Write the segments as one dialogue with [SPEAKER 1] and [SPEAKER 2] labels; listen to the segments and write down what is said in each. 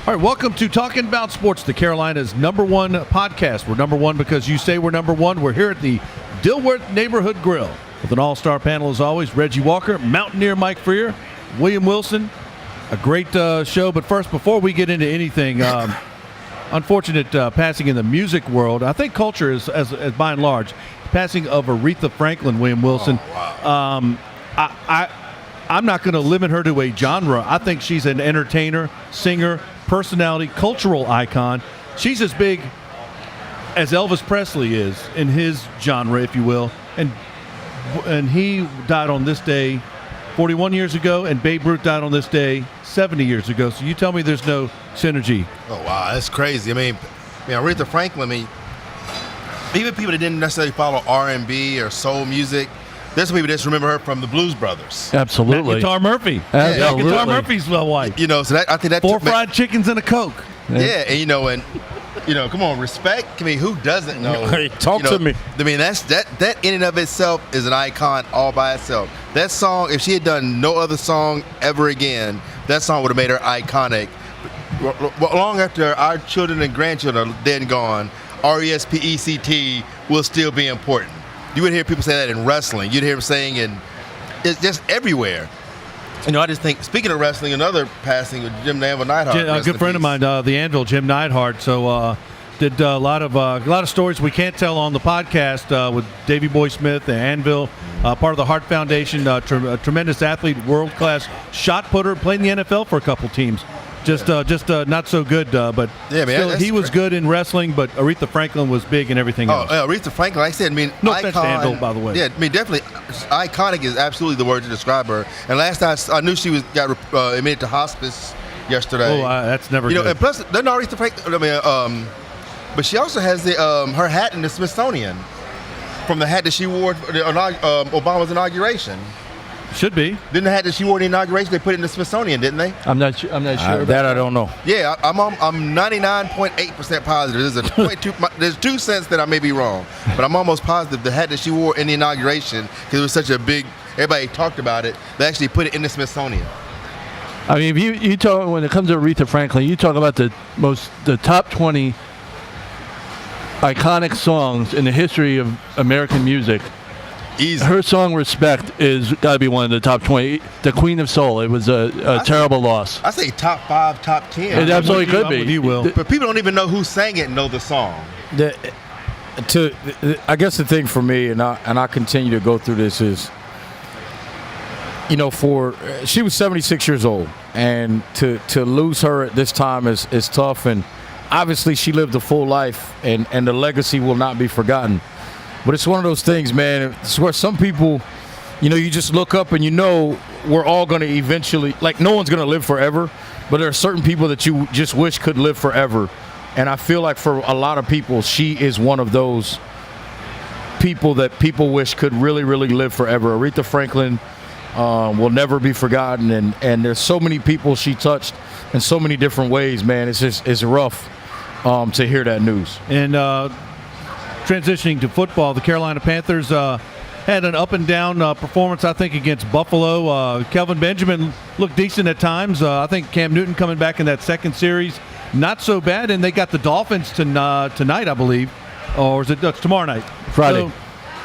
[SPEAKER 1] All right, welcome to Talking About Sports, the Carolina's #1 podcast. We're number one because you say we're number one. We're here at the Dilworth Neighborhood Grill with an all-star panel as always. Reggie Walker, Mountaineer Mike Freer, William Wilson. A great show, but first, before we get into anything, unfortunate passing in the music world. I think culture is, as by and large, passing of Aretha Franklin, William Wilson. Oh, wow. I'm not going to limit her to a genre. I think she's an entertainer, singer, personality, cultural icon. She's as big as Elvis Presley is in his genre, if you will. And he died on this day 41 years ago, and Babe Ruth died on this day 70 years ago. So you tell me there's no synergy.
[SPEAKER 2] Oh, wow, that's crazy. I mean Aretha Franklin, even people that didn't necessarily follow R&B or soul music, there's some people that just remember her from the Blues Brothers.
[SPEAKER 1] Absolutely. Guitar Murphy.
[SPEAKER 2] Absolutely.
[SPEAKER 1] Guitar Murphy's wife.
[SPEAKER 2] So I think that
[SPEAKER 1] 4 fried chickens and a Coke.
[SPEAKER 2] Yeah, and come on, respect. Who doesn't know?
[SPEAKER 3] Hey, talk to me.
[SPEAKER 2] That in and of itself is an icon all by itself. That song, if she had done no other song ever again, that song would have made her iconic. Long after our children and grandchildren are dead and gone, RESPECT will still be important. You would hear people say that in wrestling. You'd hear them saying it's just everywhere. I just think, speaking of wrestling, another passing with Jim Anvil Neidhart.
[SPEAKER 1] A good friend of mine, the Anvil, Jim Neidhart. So did a lot of stories we can't tell on the podcast with Davey Boy Smith and Anvil, part of the Hart Foundation, a tremendous athlete, world-class shot putter, played in the NFL for a couple teams. Just not so good, but
[SPEAKER 2] yeah, man,
[SPEAKER 1] he was good in wrestling, but Aretha Franklin was big in everything else.
[SPEAKER 2] Aretha Franklin, like I said,
[SPEAKER 1] no offense to Anvil, by the way.
[SPEAKER 2] Yeah, definitely, iconic is absolutely the word to describe her. And last time I knew she got admitted to hospice yesterday.
[SPEAKER 1] Oh, that's never good.
[SPEAKER 2] And plus, doesn't Aretha Franklin, but she also has her hat in the Smithsonian from the hat that she wore for Obama's inauguration.
[SPEAKER 1] Should be.
[SPEAKER 2] Didn't the hat that she wore in the inauguration, they put it in the Smithsonian, didn't they?
[SPEAKER 3] I'm not sure.
[SPEAKER 4] That I don't know.
[SPEAKER 2] Yeah, I'm 99.8% positive. There's 2 cents that I may be wrong, but I'm almost positive the hat that she wore in the inauguration, because it was such a big, everybody talked about it, they actually put it in the Smithsonian.
[SPEAKER 3] If you talk, when it comes to Aretha Franklin, you talk about the top 20 iconic songs in the history of American music.
[SPEAKER 2] Easy.
[SPEAKER 3] Her song "Respect" is got to be one of the top 20. The Queen of Soul. It was a terrible loss.
[SPEAKER 2] I say top 5, top 10.
[SPEAKER 3] It absolutely could be.
[SPEAKER 1] You will,
[SPEAKER 2] but people don't even know who sang it and know the song.
[SPEAKER 4] I guess the thing for me, and I continue to go through this, is, she was 76 years old, and to lose her at this time is tough. And obviously, she lived a full life, and the legacy will not be forgotten. But it's one of those things, man. It's where some people, you just look up and we're all going to eventually, no one's going to live forever, but there are certain people that you just wish could live forever. And I feel like for a lot of people, she is one of those people that people wish could really, really live forever. Aretha Franklin will never be forgotten. And there's so many people she touched in so many different ways, man. It's rough to hear that news.
[SPEAKER 1] And, transitioning to football, the Carolina Panthers had an up-and-down performance, I think, against Buffalo. Kelvin Benjamin looked decent at times. I think Cam Newton coming back in that second series, not so bad. And they got the Dolphins tonight, I believe. Or is it tomorrow night?
[SPEAKER 4] Friday.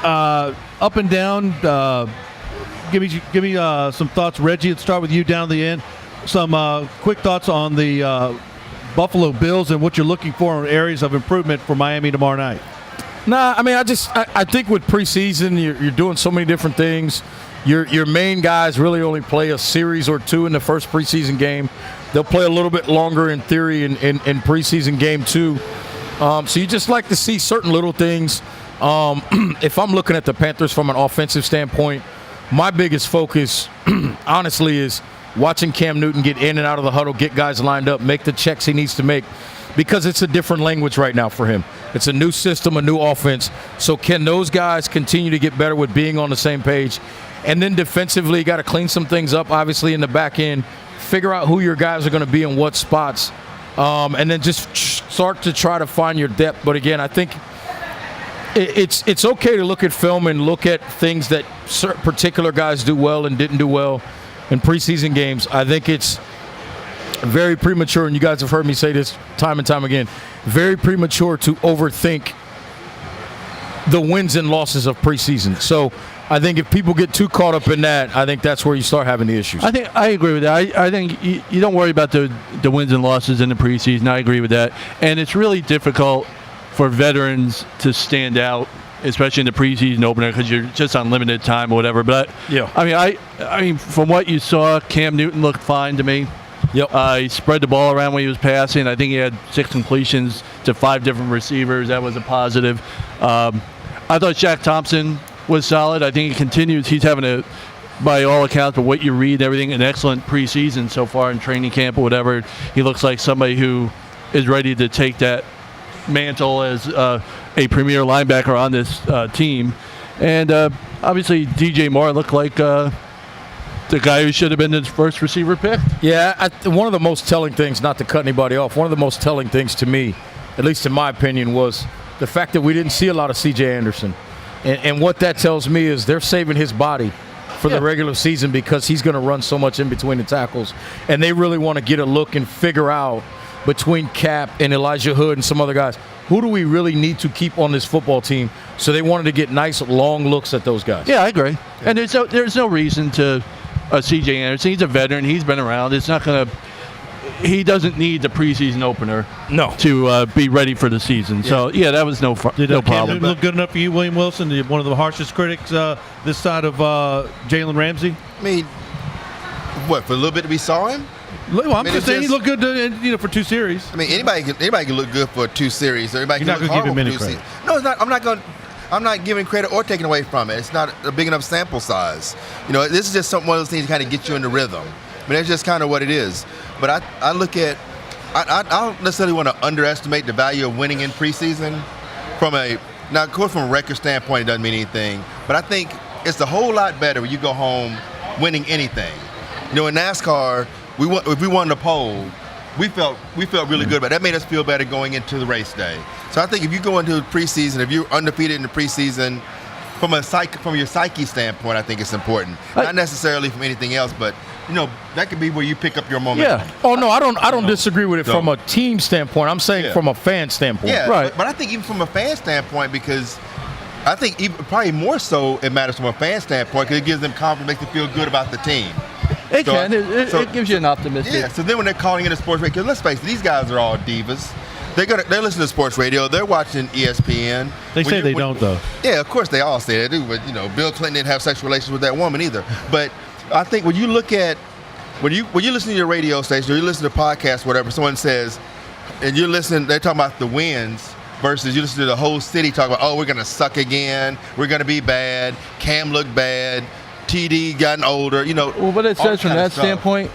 [SPEAKER 1] So, up and down. Give me some thoughts, Reggie. Let's start with you down the end. Some quick thoughts on the Buffalo Bills and what you're looking for in areas of improvement for Miami tomorrow night.
[SPEAKER 4] Nah, I think with preseason, you're doing so many different things. Your main guys really only play a series or two in the first preseason game. They'll play a little bit longer in theory in preseason game 2. So you just like to see certain little things. If I'm looking at the Panthers from an offensive standpoint, my biggest focus, honestly, is watching Cam Newton get in and out of the huddle, get guys lined up, make the checks he needs to make, because it's a different language right now for him. It's a new system, a new offense. So can those guys continue to get better with being on the same page? And then defensively, you got to clean some things up, obviously, in the back end. Figure out who your guys are going to be in what spots. And then just start to try to find your depth. But, again, I think it's okay to look at film and look at things that particular guys do well and didn't do well in preseason games. I think it's very premature, and you guys have heard me say this time and time again, very premature to overthink the wins and losses of preseason. So I think if people get too caught up in that, I think that's where you start having the issues.
[SPEAKER 3] I agree with that. I think you don't worry about the wins and losses in the preseason. I agree with that. And it's really difficult for veterans to stand out, especially in the preseason opener, because you're just on limited time or whatever. But
[SPEAKER 4] yeah,
[SPEAKER 3] I mean, from what you saw, Cam Newton looked fine to me.
[SPEAKER 4] Yep.
[SPEAKER 3] He spread the ball around when he was passing. I think he had 6 completions to 5 different receivers. That was a positive. I thought Shaq Thompson was solid. I think he continues. He's having by all accounts, but what you read, everything, an excellent preseason so far in training camp or whatever. He looks like somebody who is ready to take that mantle as a premier linebacker on this team. And obviously, DJ Moore looked like the guy who should have been his first receiver pick.
[SPEAKER 4] Yeah, one of the most telling things, not to cut anybody off, one of the most telling things to me, at least in my opinion, was the fact that we didn't see a lot of C.J. Anderson. And what that tells me is they're saving his body for the regular season because he's going to run so much in between the tackles. And they really want to get a look and figure out between Cap and Elijah Hood and some other guys, who do we really need to keep on this football team? So they wanted to get nice, long looks at those guys.
[SPEAKER 3] Yeah, I agree. Yeah. And there's no reason to C.J. Anderson. He's a veteran. He's been around. It's not going to – he doesn't need the preseason opener to be ready for the season. Yeah. So, yeah, that was no problem.
[SPEAKER 1] Cam look good enough for you, William Wilson, one of the harshest critics this side of Jalen Ramsey?
[SPEAKER 2] I mean, what, for a little bit we saw him?
[SPEAKER 1] Well, I'm just saying he looked good for 2 series.
[SPEAKER 2] I mean, anybody can look good for 2 series. Everybody
[SPEAKER 1] You're
[SPEAKER 2] can
[SPEAKER 1] not
[SPEAKER 2] look
[SPEAKER 1] going to give him
[SPEAKER 2] horrible
[SPEAKER 1] any
[SPEAKER 2] for 2
[SPEAKER 1] credit.
[SPEAKER 2] seasons. No, it's not. I'm not giving credit or taking away from it. It's not a big enough sample size. This is just one of those things to kind of get you in the rhythm. I mean, that's just kind of what it is. But I look at I don't necessarily want to underestimate the value of winning in preseason. Now, of course, from a record standpoint, it doesn't mean anything. But I think it's a whole lot better when you go home winning anything. In NASCAR, if we won the pole, we felt really good about it. That made us feel better going into the race day. So I think if you go into the preseason, if you're undefeated in the preseason, from your psyche standpoint, I think it's important. Not necessarily from anything else, but that could be where you pick up your momentum.
[SPEAKER 4] Yeah. Oh no, I don't disagree with it from a team standpoint. I'm saying from a fan standpoint.
[SPEAKER 2] Yeah.
[SPEAKER 3] Right.
[SPEAKER 2] But I think even from a fan standpoint, because I think probably more so it matters from a fan standpoint because it gives them confidence, makes them feel good about the team.
[SPEAKER 3] It can. It gives you an optimistic.
[SPEAKER 2] Yeah. So then when they're calling in a sports radio, because let's face it, these guys are all divas. They're listening to sports radio. They're watching ESPN.
[SPEAKER 1] They say they don't, though.
[SPEAKER 2] Yeah, of course they all say they do. But Bill Clinton didn't have sexual relations with that woman either. But I think when you look at when you listen to your radio station or you listen to podcasts, whatever, someone says, and you're listening, they're talking about the wins versus you listen to the whole city talk about, oh, we're going to suck again, we're going to be bad, Cam looked bad, TD gotten older,
[SPEAKER 3] Well, what it says from that standpoint,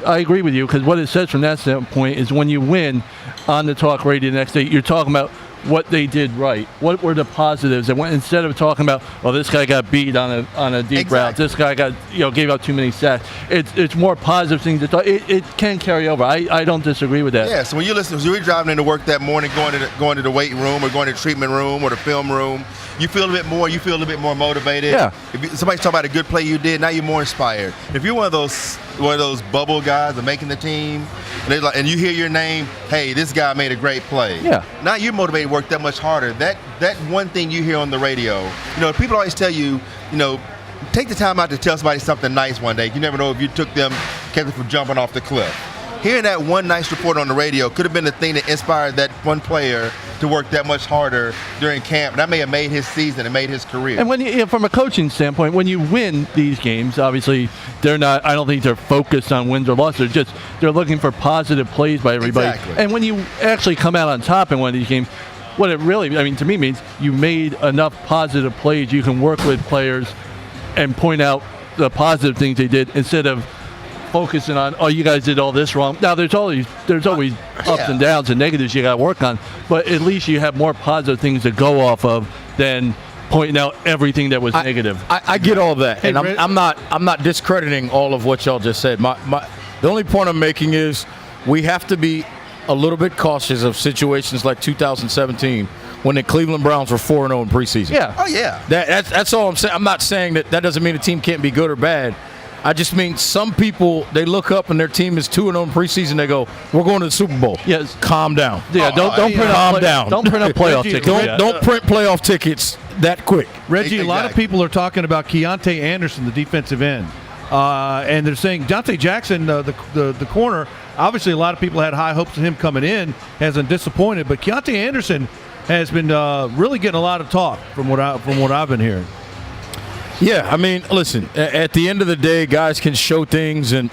[SPEAKER 3] I agree with you, because what it says from that standpoint is when you win on the talk radio the next day, you're talking about what they did right. What were the positives? And instead of talking about, this guy got beat on a deep route, this guy got gave up too many sacks. It's more positive things to talk. It can carry over. I don't disagree with that.
[SPEAKER 2] Yeah. So when you listen, so you're driving into work that morning, going to the weight room or going to the treatment room or the film room, you feel a bit more motivated.
[SPEAKER 3] Yeah.
[SPEAKER 2] If somebody's talking about a good play you did, now you're more inspired. If you're one of those bubble guys that are making the team, and you hear your name, hey, this guy made a great play.
[SPEAKER 3] Yeah.
[SPEAKER 2] Now you're motivated to work that much harder. That one thing you hear on the radio, people always tell you, take the time out to tell somebody something nice one day. You never know if you kept them from jumping off the cliff. Hearing that one nice report on the radio could have been the thing that inspired that one player to work that much harder during camp. That may have made his season and made his career.
[SPEAKER 3] And when from a coaching standpoint, when you win these games, obviously they're not. I don't think they're focused on wins or losses. They're looking for positive plays by everybody.
[SPEAKER 2] Exactly.
[SPEAKER 3] And when you actually come out on top in one of these games, what it really, to me, means you made enough positive plays. You can work with players and point out the positive things they did instead of focusing on, you guys did all this wrong. Now, there's always ups and downs and negatives you got to work on, but at least you have more positive things to go off of than pointing out everything that was negative.
[SPEAKER 4] I get all that, hey, and I'm not discrediting all of what y'all just said. The only point I'm making is we have to be a little bit cautious of situations like 2017 when the Cleveland Browns were 4-0 in preseason.
[SPEAKER 3] Yeah.
[SPEAKER 2] Oh yeah.
[SPEAKER 4] That's all I'm saying. I'm not saying that doesn't mean a team can't be good or bad. I just mean some people, they look up and their team is 2-0 in preseason. They go, "We're going to the Super Bowl."
[SPEAKER 3] Yes.
[SPEAKER 4] Calm down.
[SPEAKER 3] Yeah, don't print
[SPEAKER 4] calm
[SPEAKER 3] up
[SPEAKER 4] down.
[SPEAKER 3] Don't print up playoff tickets.
[SPEAKER 4] Don't print playoff tickets that quick.
[SPEAKER 1] Reggie, a lot of people are talking about Keontae Anderson, the defensive end. And they're saying Dante Jackson, the corner, obviously a lot of people had high hopes of him coming in, hasn't disappointed. But Keontae Anderson has been really getting a lot of talk from what I've been hearing.
[SPEAKER 4] Yeah, I mean, listen, at the end of the day, guys can show things, and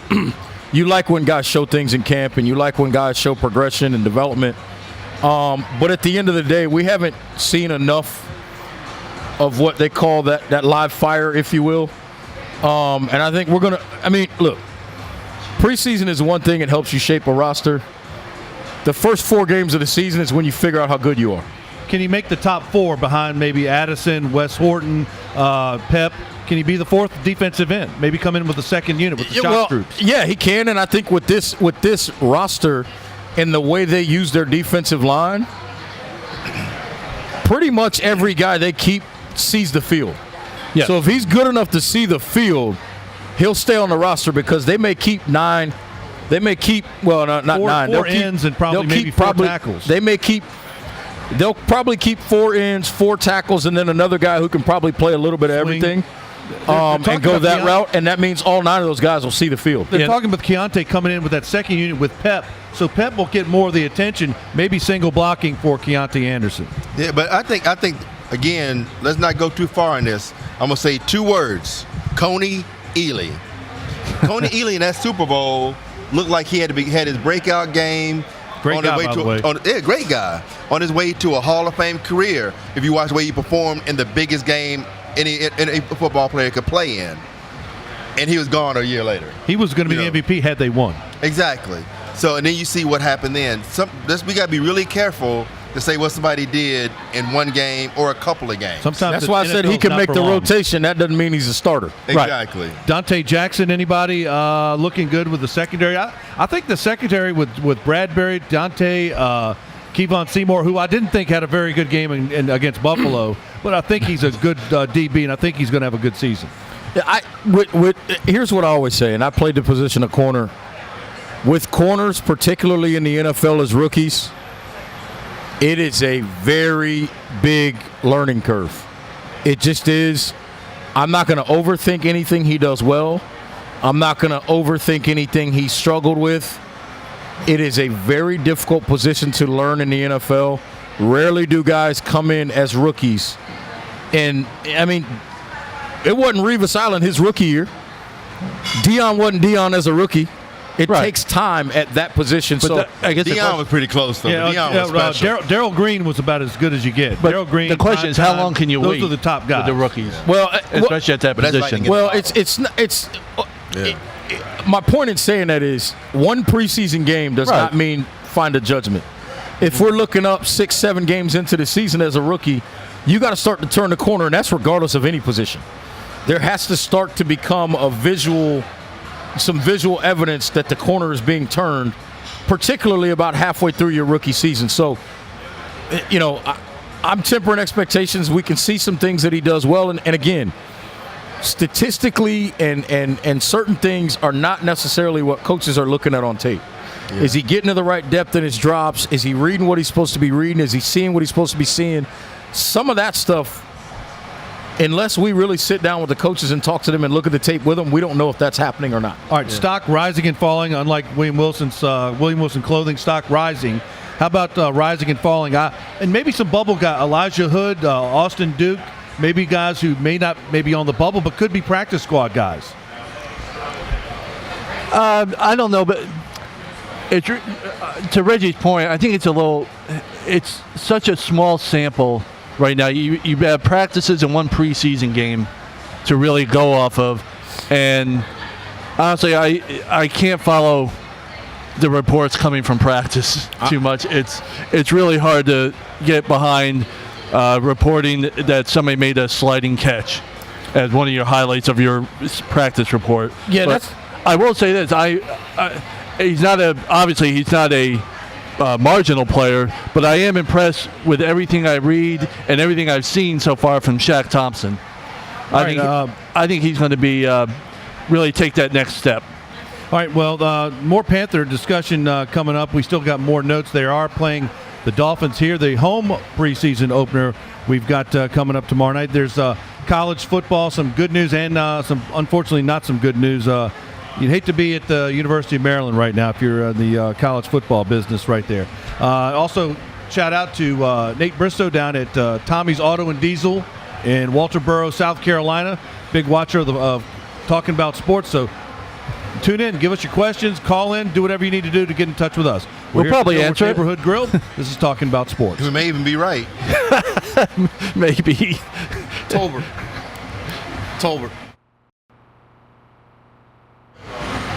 [SPEAKER 4] you like when guys show things in camp, and you like when guys show progression and development. But at the end of the day, we haven't seen enough of what they call that live fire, if you will. And I think we're going to – I mean, look, preseason is one thing. It helps you shape a roster. The first 4 games of the season is when you figure out how good you are.
[SPEAKER 1] Can he make the top 4 behind maybe Addison, Wes Horton, Pep? Can he be the 4th defensive end? Maybe come in with the second unit with the shot groups.
[SPEAKER 4] Yeah, he can, and I think with this roster and the way they use their defensive line, pretty much every guy they keep sees the field.
[SPEAKER 3] Yeah.
[SPEAKER 4] So if he's good enough to see the field, he'll stay on the roster because they may keep 9. They may keep not 9.
[SPEAKER 1] 4 ends and probably maybe 4 tackles.
[SPEAKER 4] They'll probably keep 4 ends, 4 tackles, and then another guy who can probably play a little bit of everything and go that route. And that means all 9 of those guys will see the field.
[SPEAKER 1] They're talking with Keontae coming in with that second unit with Pep. So Pep will get more of the attention, maybe single blocking for Keontae Anderson.
[SPEAKER 2] Yeah, but I think again, let's not go too far in this. I'm going to say 2 words, Coney Ealy. Coney Ealy in that Super Bowl looked like he had his breakout game.
[SPEAKER 1] Great guy, by the way.
[SPEAKER 2] Great guy. On his way to a Hall of Fame career, if you watch the way he performed in the biggest game any football player could play in. And he was gone a year later.
[SPEAKER 1] He was going to be the MVP had they won.
[SPEAKER 2] Exactly. So, and then you see what happened then. We got to be really careful to say what somebody did in one game or a couple of games.
[SPEAKER 1] Sometimes
[SPEAKER 4] that's why I said he can make the rotation. That doesn't mean he's a starter.
[SPEAKER 2] Exactly.
[SPEAKER 1] Right. Dante Jackson, anybody looking good with the secondary? I think the secondary with Bradbury, Dante, Kevon Seymour, who I didn't think had a very good game against Buffalo, but I think he's a good DB, and I think he's going to have a good season.
[SPEAKER 4] Here's what I always say, and I played the position of corner. With corners, particularly in the NFL as rookies, it is a very big learning curve. It just is. I'm not going to overthink anything he does well. I'm not going to overthink anything he struggled with. It is a very difficult position to learn in the NFL. Rarely do guys come in as rookies. And, I mean, it wasn't Revis Island his rookie year. Deion wasn't Deion as a rookie. It takes time at that position. But
[SPEAKER 2] I guess Deion was pretty close, though.
[SPEAKER 1] Yeah,
[SPEAKER 2] Deion was special.
[SPEAKER 1] Darrell Green was about as good as you get.
[SPEAKER 3] But
[SPEAKER 1] Darrell Green.
[SPEAKER 3] The question is, how long can you wait?
[SPEAKER 1] Those are the top guys.
[SPEAKER 3] With the rookies.
[SPEAKER 4] Well,
[SPEAKER 3] especially at that position.
[SPEAKER 4] Well, my point in saying that is one preseason game does not mean find a judgment. If we're looking up 6-7 games into the season as a rookie, you got to start to turn the corner, and that's regardless of any position. There has to start to become some visual evidence that the corner is being turned, particularly about halfway through your rookie season. So, I'm tempering expectations. We can see some things that he does well, and again, statistically and certain things are not necessarily what coaches are looking at on tape. Yeah. Is he getting to the right depth in his drops? Is he reading what he's supposed to be reading? Is he seeing what he's supposed to be seeing? Some of that stuff, unless we really sit down with the coaches and talk to them and look at the tape with them, we don't know if that's happening or not.
[SPEAKER 1] All right, stock rising and falling, unlike William Wilson clothing stock rising. How about rising and falling? And maybe some bubble guys, Elijah Hood, Austin Duke, maybe guys who may not maybe on the bubble but could be practice squad guys.
[SPEAKER 3] I don't know, but to Reggie's point, I think it's such a small sample right now. You have practices in one preseason game to really go off of, and honestly, I can't follow the reports coming from practice too much. It's really hard to get behind reporting that somebody made a sliding catch as one of your highlights of your practice report.
[SPEAKER 4] Yeah,
[SPEAKER 3] but I will say this: he's not a marginal player, but I am impressed with everything I read and everything I've seen so far from Shaq Thompson. I think he's going to be really take that next step.
[SPEAKER 1] All right, well, more Panther discussion coming up. We still got more notes. They are playing the Dolphins here, the home preseason opener we've got coming up tomorrow night. There's college football, some good news, and some, unfortunately, not some good news. You'd hate to be at the University of Maryland right now if you're in the college football business right there. Also, shout out to Nate Bristow down at Tommy's Auto and Diesel in Walterboro, South Carolina. Big watcher of Talking About Sports, so tune in, give us your questions, call in, do whatever you need to do to get in touch with us.
[SPEAKER 3] We'll probably answer it.
[SPEAKER 1] Neighborhood Grill. This is Talking About Sports.
[SPEAKER 2] We may even be right.
[SPEAKER 3] Maybe.
[SPEAKER 2] Tolbert.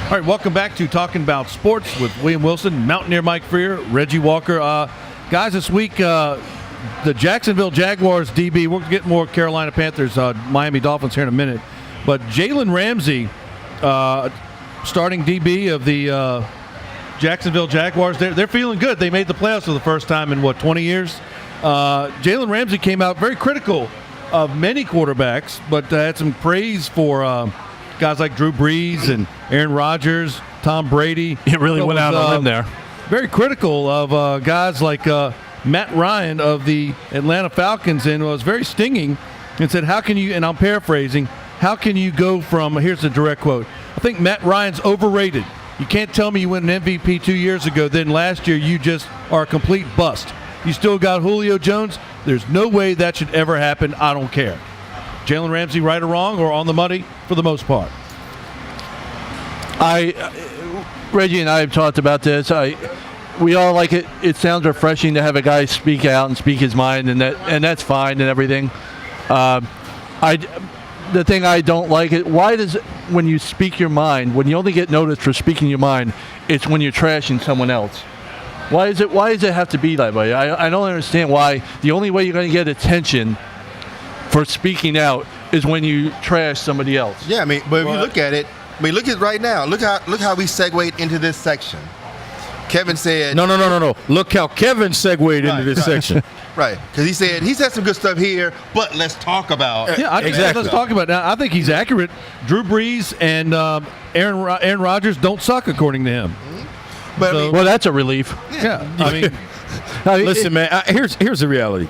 [SPEAKER 1] All right, welcome back to Talking About Sports with William Wilson, Mountaineer Mike Freer, Reggie Walker. Guys, this week, the Jacksonville Jaguars DB, we'll get more Carolina Panthers, Miami Dolphins here in a minute, but Jalen Ramsey, starting DB of the Jacksonville Jaguars, they're feeling good. They made the playoffs for the first time in, 20 years? Jalen Ramsey came out very critical of many quarterbacks, but had some praise for guys like Drew Brees and Aaron Rodgers, Tom Brady.
[SPEAKER 3] It really went out on a limb there.
[SPEAKER 1] Very critical of guys like Matt Ryan of the Atlanta Falcons, and was very stinging and said, how can you, and I'm paraphrasing, how can you go from, here's a direct quote, I think Matt Ryan's overrated. You can't tell me you won an MVP 2 years ago, then last year you just are a complete bust. You still got Julio Jones. There's no way that should ever happen. I don't care. Jalen Ramsey, right or wrong, or on the money for the most part?
[SPEAKER 3] Reggie and I have talked about this. We all like it. It sounds refreshing to have a guy speak out and speak his mind, and that's fine and everything. The thing I don't like is, why does, when you speak your mind, when you only get noticed for speaking your mind, it's when you're trashing someone else? Why does it have to be that way? I don't understand why the only way you're going to get attention for speaking out is when you trash somebody else.
[SPEAKER 2] Yeah, but if you look at it, look at right now. Look how we segued into this section. Kevin said,
[SPEAKER 4] No. Look how Kevin segued into this section.
[SPEAKER 2] Right, because he said some good stuff here, but let's talk about.
[SPEAKER 1] Yeah, exactly. Let's talk about it. Now, I think he's accurate. Drew Brees and Aaron Rodgers don't suck, according to him.
[SPEAKER 2] But
[SPEAKER 3] well, that's a relief.
[SPEAKER 1] Yeah,
[SPEAKER 4] Listen, man. Here's the reality.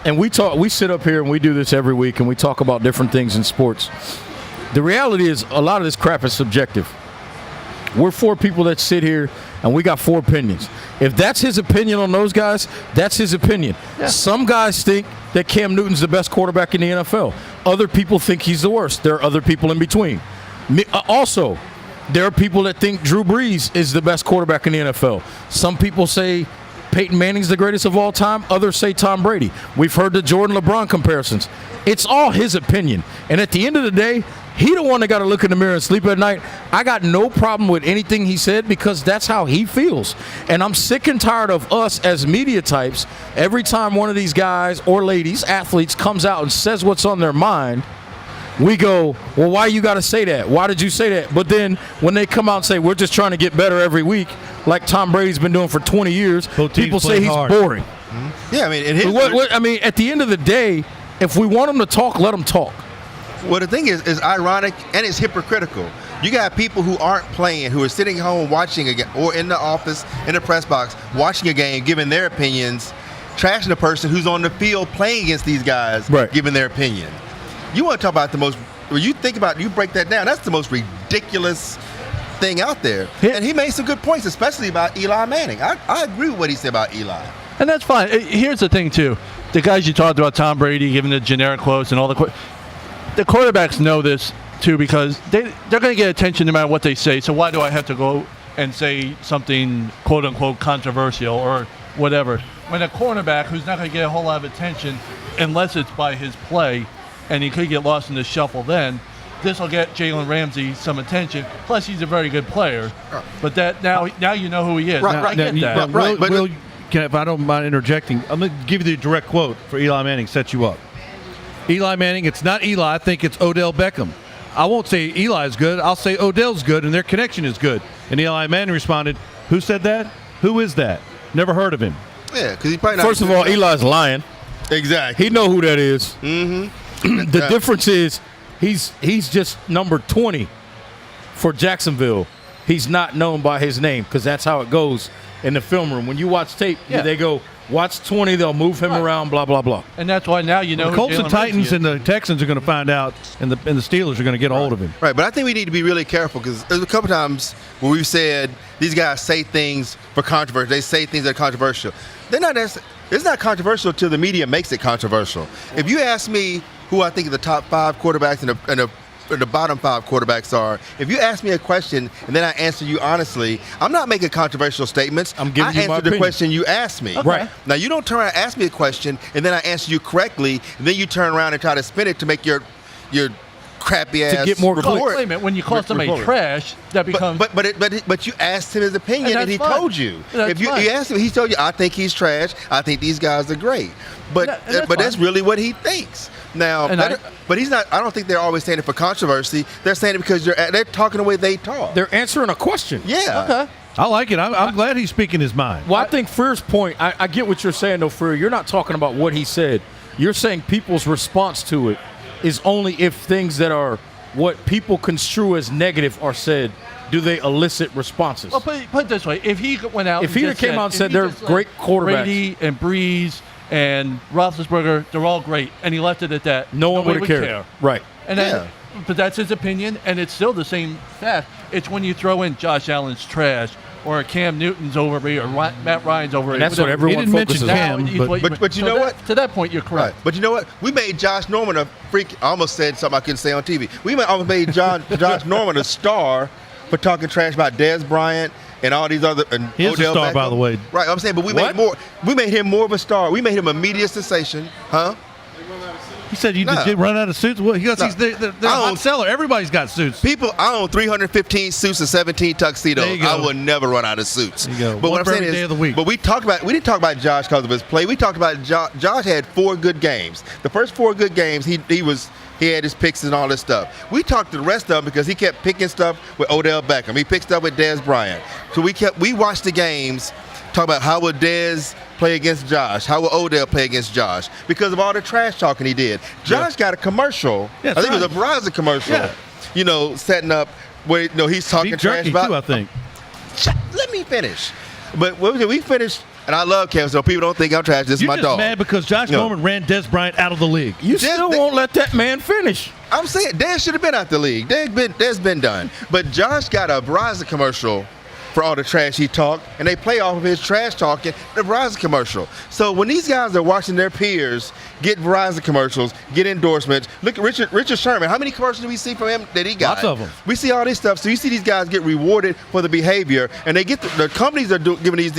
[SPEAKER 4] And we sit up here and we do this every week, and we talk about different things in sports. The reality is, a lot of this crap is subjective. We're four people that sit here, and we got four opinions. If that's his opinion on those guys, that's his opinion. Yeah. Some guys think that Cam Newton's the best quarterback in the NFL. Other people think he's the worst. There are other people in between. Also, there are people that think Drew Brees is the best quarterback in the NFL. Some people say Peyton Manning's the greatest of all time. Others say Tom Brady. We've heard the Jordan-LeBron comparisons. It's all his opinion. And at the end of the day, he the one that got to look in the mirror and sleep at night. I got no problem with anything he said, because that's how he feels. And I'm sick and tired of us as media types, every time one of these guys or ladies, athletes, comes out and says what's on their mind, we go, well, why you got to say that? Why did you say that? But then when they come out and say, we're just trying to get better every week, like Tom Brady's been doing for 20 years, people say he's boring.
[SPEAKER 2] Mm-hmm. Yeah,
[SPEAKER 4] at the end of the day, if we want them to talk, let them talk.
[SPEAKER 2] Well, the thing is ironic and it's hypocritical. You got people who aren't playing, who are sitting home watching a game, or in the office, in the press box, watching a game, giving their opinions, trashing the person who's on the field playing against these guys,
[SPEAKER 4] right,
[SPEAKER 2] giving their opinion. You want to talk about the most, when you think about it, you break that down, that's the most ridiculous thing out there. And he made some good points, especially about Eli Manning. I agree with what he said about Eli.
[SPEAKER 3] And that's fine. Here's the thing, too. The guys you talked about, Tom Brady, giving the generic quotes and all the quarterbacks know this, too, because they're going to get attention no matter what they say. So why do I have to go and say something, quote-unquote, controversial or whatever? When a cornerback who's not going to get a whole lot of attention unless it's by his play, and he could get lost in the shuffle then, this will get Jalen Ramsey some attention. Plus, he's a very good player. But that now you know who he is.
[SPEAKER 2] Right.
[SPEAKER 1] If I don't mind interjecting, I'm going to give you the direct quote for Eli Manning, set you up. Eli Manning, it's not Eli, I think it's Odell Beckham. I won't say Eli's good, I'll say Odell's good, and their connection is good. And Eli Manning responded, who said that? Who is that? Never heard of him.
[SPEAKER 2] Yeah, because he probably not.
[SPEAKER 4] First of all, Eli's lying.
[SPEAKER 2] Exactly.
[SPEAKER 4] He know who that is.
[SPEAKER 2] Mm-hmm.
[SPEAKER 4] The difference is He's just number 20 for Jacksonville. He's not known by his name because that's how it goes in the film room. When you watch tape, they go, watch 20, they'll move him around, blah, blah, blah.
[SPEAKER 3] And that's why now you know
[SPEAKER 1] The Colts
[SPEAKER 3] who
[SPEAKER 1] and
[SPEAKER 3] Jalen
[SPEAKER 1] Titans
[SPEAKER 3] Ramsey
[SPEAKER 1] and the Texans are going to find out, and the Steelers are going to get a hold of him.
[SPEAKER 2] Right, but I think we need to be really careful because there's a couple times where we've said these guys say things for controversy. They say things that are controversial. They're not. It's not controversial until the media makes it controversial. If you ask me who I think the top 5 quarterbacks and the bottom 5 quarterbacks are, if you ask me a question and then I answer you honestly, I'm not making controversial statements.
[SPEAKER 4] I'm giving you my
[SPEAKER 2] answered the
[SPEAKER 4] opinion.
[SPEAKER 2] question you asked me.
[SPEAKER 4] Okay. Right.
[SPEAKER 2] Now you don't turn around and ask me a question and then I answer you correctly, and then you turn around and try to spin it to make your crappy ass
[SPEAKER 4] get more
[SPEAKER 2] report.
[SPEAKER 3] Wait a minute. When you call somebody
[SPEAKER 2] report.
[SPEAKER 3] trash, that becomes.
[SPEAKER 2] But you asked him his opinion and he
[SPEAKER 3] that's fine.
[SPEAKER 2] told you.
[SPEAKER 3] That's
[SPEAKER 2] If you
[SPEAKER 3] fine.
[SPEAKER 2] asked him, he told you, I think he's trash. I think these guys are great. But
[SPEAKER 3] And that's
[SPEAKER 2] that's really what he thinks. Now,
[SPEAKER 3] And
[SPEAKER 2] but he's not. I don't think they're always saying it for controversy. They're saying it because they're talking the way they talk.
[SPEAKER 4] They're answering a question.
[SPEAKER 2] Yeah.
[SPEAKER 3] Okay.
[SPEAKER 1] I like it. I'm glad he's speaking his mind.
[SPEAKER 4] Well, I think Freer's point, I get what you're saying, though, Freer. You're not talking about what he said. You're saying people's response to it is only if things that are what people construe as negative are said, do they elicit responses?
[SPEAKER 3] Well, put it this way: if he went out,
[SPEAKER 4] If
[SPEAKER 3] and
[SPEAKER 4] he
[SPEAKER 3] just
[SPEAKER 4] came out and said
[SPEAKER 3] if he
[SPEAKER 4] they're
[SPEAKER 3] just
[SPEAKER 4] great quarterbacks.
[SPEAKER 3] Brady and Breeze and Roethlisberger, they're all great, and he left it at that,
[SPEAKER 4] no one
[SPEAKER 3] nobody
[SPEAKER 4] would care. Right.
[SPEAKER 3] And then, but that's his opinion, and it's still the same fact. It's when you throw in Josh Allen's trash, or Cam Newton's overrated, or Matt Ryan's overrated.
[SPEAKER 4] And that's what everyone
[SPEAKER 1] He didn't mention
[SPEAKER 4] focuses on.
[SPEAKER 1] Cam.
[SPEAKER 2] But you know what?
[SPEAKER 3] To that point, you're correct.
[SPEAKER 2] Right. But you know what? We made Josh Norman a freak. I almost said something I couldn't say on TV. We almost made Josh Norman a star for talking trash about Dez Bryant and all these other. And
[SPEAKER 1] He is a
[SPEAKER 2] Odell
[SPEAKER 1] star,
[SPEAKER 2] Beckham.
[SPEAKER 1] by the way.
[SPEAKER 2] Right. I'm saying, but we
[SPEAKER 4] What?
[SPEAKER 2] made more. We made him more of a star. We made him a media sensation, huh?
[SPEAKER 1] He said you
[SPEAKER 2] Nah.
[SPEAKER 1] did run out of suits. Well, they're a hot
[SPEAKER 2] don't-
[SPEAKER 1] seller. Everybody's got suits.
[SPEAKER 2] People, I own 315 suits and 17 tuxedos.
[SPEAKER 1] There you go.
[SPEAKER 2] I will never run out of suits.
[SPEAKER 1] There you go.
[SPEAKER 2] But
[SPEAKER 1] One
[SPEAKER 2] what
[SPEAKER 1] for
[SPEAKER 2] I'm saying
[SPEAKER 1] every
[SPEAKER 2] is,
[SPEAKER 1] day of the week.
[SPEAKER 2] but we didn't talk about Josh because of his play. We talked about Josh had 4 good games. The first 4 good games, he had his picks and all this stuff. We talked to the rest of them because he kept picking stuff with Odell Beckham. He picked stuff with Dez Bryant. So we watched the games, talk about how would Dez play against Josh, how would Odell play against Josh, because of all the trash talking he did. Josh got a commercial.
[SPEAKER 1] Yeah,
[SPEAKER 2] I think
[SPEAKER 1] that's
[SPEAKER 2] it was a Verizon commercial.
[SPEAKER 1] Yeah.
[SPEAKER 2] Setting up where he's talking
[SPEAKER 1] Beef
[SPEAKER 2] trash
[SPEAKER 1] jerky
[SPEAKER 2] about.
[SPEAKER 1] too, I think.
[SPEAKER 2] Let me finish. But we finished, and I love Cam, so people don't think I'm trash. This is
[SPEAKER 1] You're
[SPEAKER 2] my
[SPEAKER 1] just
[SPEAKER 2] dog.
[SPEAKER 1] mad because Josh
[SPEAKER 2] No.
[SPEAKER 1] Norman ran Des Bryant out of the league.
[SPEAKER 4] You still won't let that man finish.
[SPEAKER 2] I'm saying Dez should have been out the league. Dez been done. But Josh got a Verizon commercial for all the trash he talked, and they play off of his trash talking the Verizon commercial. So when these guys are watching their peers get Verizon commercials, get endorsements, look at Richard Sherman. How many commercials do we see from him that he got?
[SPEAKER 1] Lots of them.
[SPEAKER 2] We see all this stuff. So you see these guys get rewarded for the behavior, and they get the companies are giving these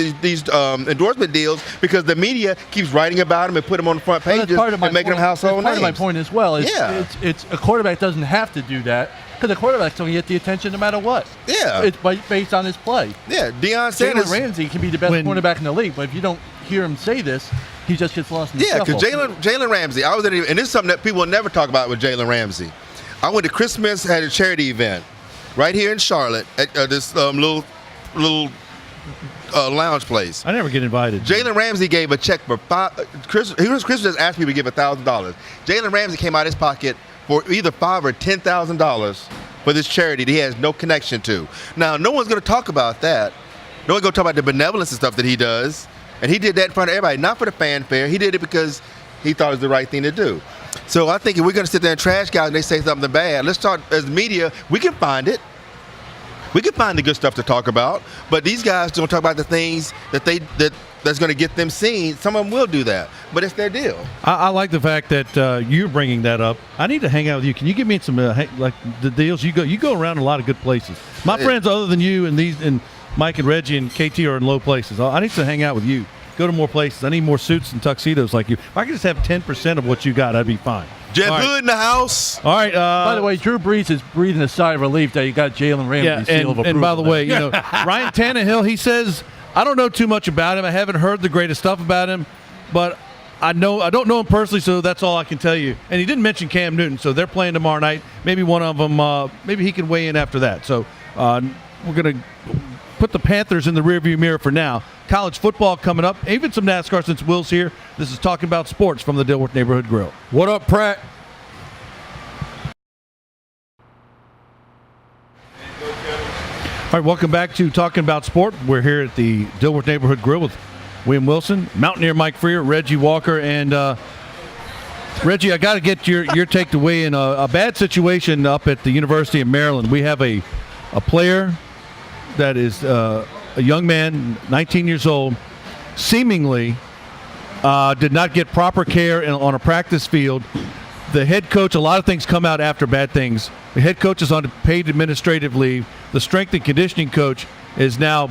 [SPEAKER 2] endorsement deals because the media keeps writing about them and put them on the front
[SPEAKER 3] Well, that's
[SPEAKER 2] pages
[SPEAKER 3] part of my
[SPEAKER 2] and making them
[SPEAKER 3] point.
[SPEAKER 2] household
[SPEAKER 3] That's part
[SPEAKER 2] names.
[SPEAKER 3] of my point as well.
[SPEAKER 2] Yeah.
[SPEAKER 3] It's a quarterback doesn't have to do that because the quarterback's going to get the attention no matter what.
[SPEAKER 2] Yeah.
[SPEAKER 3] It's based on his play.
[SPEAKER 2] Yeah, Deion
[SPEAKER 3] Jalen
[SPEAKER 2] Sanders.
[SPEAKER 3] Ramsey can be the best quarterback in the league, but if you don't hear him say this, he just gets lost in the
[SPEAKER 2] Yeah,
[SPEAKER 3] shuffle.
[SPEAKER 2] because Jalen Ramsey, I was at, and this is something that people will never talk about with Jalen Ramsey. I went to Christmas, had a charity event right here in Charlotte at this little lounge place.
[SPEAKER 1] I never get invited.
[SPEAKER 2] Jalen Ramsey gave a check for Chris just asked me to give $1,000. Jalen Ramsey came out of his pocket for either $5,000 or $10,000 for this charity that he has no connection to. Now, no one's going to talk about that. No one's going to talk about the benevolence and stuff that he does. And he did that in front of everybody, not for the fanfare. He did it because he thought it was the right thing to do. So I think if we're going to sit there and trash guys and they say something bad, let's start as media. We can find it. We can find the good stuff to talk about. But these guys don't talk about the things that's going to get them seen. Some of them will do that, but it's their deal.
[SPEAKER 1] I like the fact that you're bringing that up. I need to hang out with you. Can you give me some like the deals? You go around a lot of good places. My friends, other than you and Mike and Reggie and KT are in low places. I need to hang out with you. Go to more places. I need more suits and tuxedos like you. If I could just have 10% of what you got, I'd be fine.
[SPEAKER 2] Jeff
[SPEAKER 1] All right.
[SPEAKER 2] Hood in the house.
[SPEAKER 1] All right.
[SPEAKER 3] By the way, Drew Brees is breathing a sigh of relief that you got Jalen Ramsey
[SPEAKER 1] yeah,
[SPEAKER 3] seal of approval.
[SPEAKER 1] and by the
[SPEAKER 3] now.
[SPEAKER 1] way, Ryan Tannehill, he says, I don't know too much about him. I haven't heard the greatest stuff about him, but I don't know him personally, so that's all I can tell you. And he didn't mention Cam Newton, so they're playing tomorrow night. Maybe one of them, maybe he can weigh in after that. So we're going to put the Panthers in the rearview mirror for now. College football coming up, even some NASCAR since Will's here. This is Talking About Sports from the Dilworth Neighborhood Grill.
[SPEAKER 4] What up, Pratt?
[SPEAKER 1] All right, welcome back to Talking About Sport. We're here at the Dilworth Neighborhood Grill with William Wilson, Mountaineer Mike Freer, Reggie Walker, and Reggie, I got to get your take to weigh in a bad situation up at the University of Maryland. We have a player that is a young man, 19 years old, seemingly did not get proper care on a practice field. The head coach, a lot of things come out after bad things. The head coach is on paid administrative leave. The strength and conditioning coach is now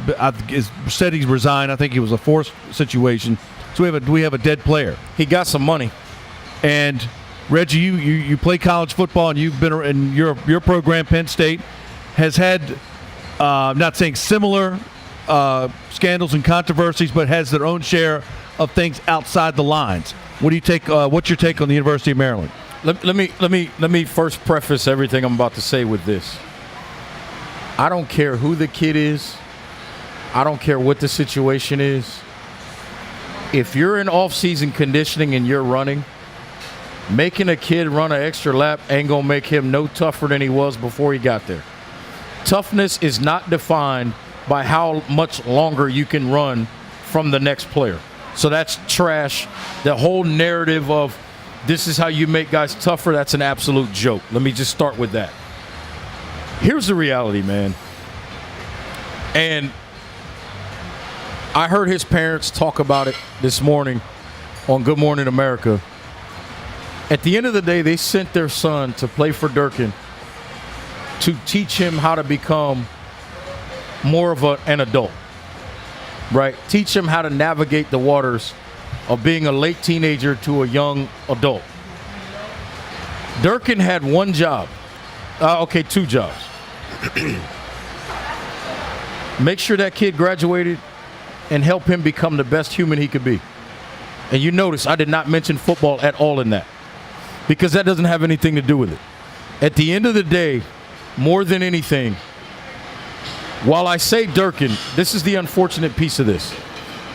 [SPEAKER 1] said he's resigned. I think it was a forced situation. So we have a dead player.
[SPEAKER 4] He got some money.
[SPEAKER 1] And Reggie, you play college football, and you've been in your program, Penn State, has had I'm not saying similar scandals and controversies, but has their own share of things outside the lines. What do you take? What's your take on the University of Maryland?
[SPEAKER 4] Let me first preface everything I'm about to say with this. I don't care who the kid is. I don't care what the situation is. If you're in off-season conditioning and you're running, making a kid run an extra lap ain't going to make him no tougher than he was before he got there. Toughness is not defined by how much longer you can run from the next player. So that's trash. The whole narrative of this is how you make guys tougher, that's an absolute joke. Let me just start with that. Here's the reality, man. And I heard his parents talk about it this morning on Good Morning America. At the end of the day, they sent their son to play for Durkin to teach him how to become more of an adult, right? Teach him how to navigate the waters of being a late teenager to a young adult. Durkin had one job. Two jobs. Make sure that kid graduated and help him become the best human he could be. And you notice I did not mention football at all in that, because that doesn't have anything to do with it. At the end of the day, more than anything, while I say Durkin, this is the unfortunate piece of this.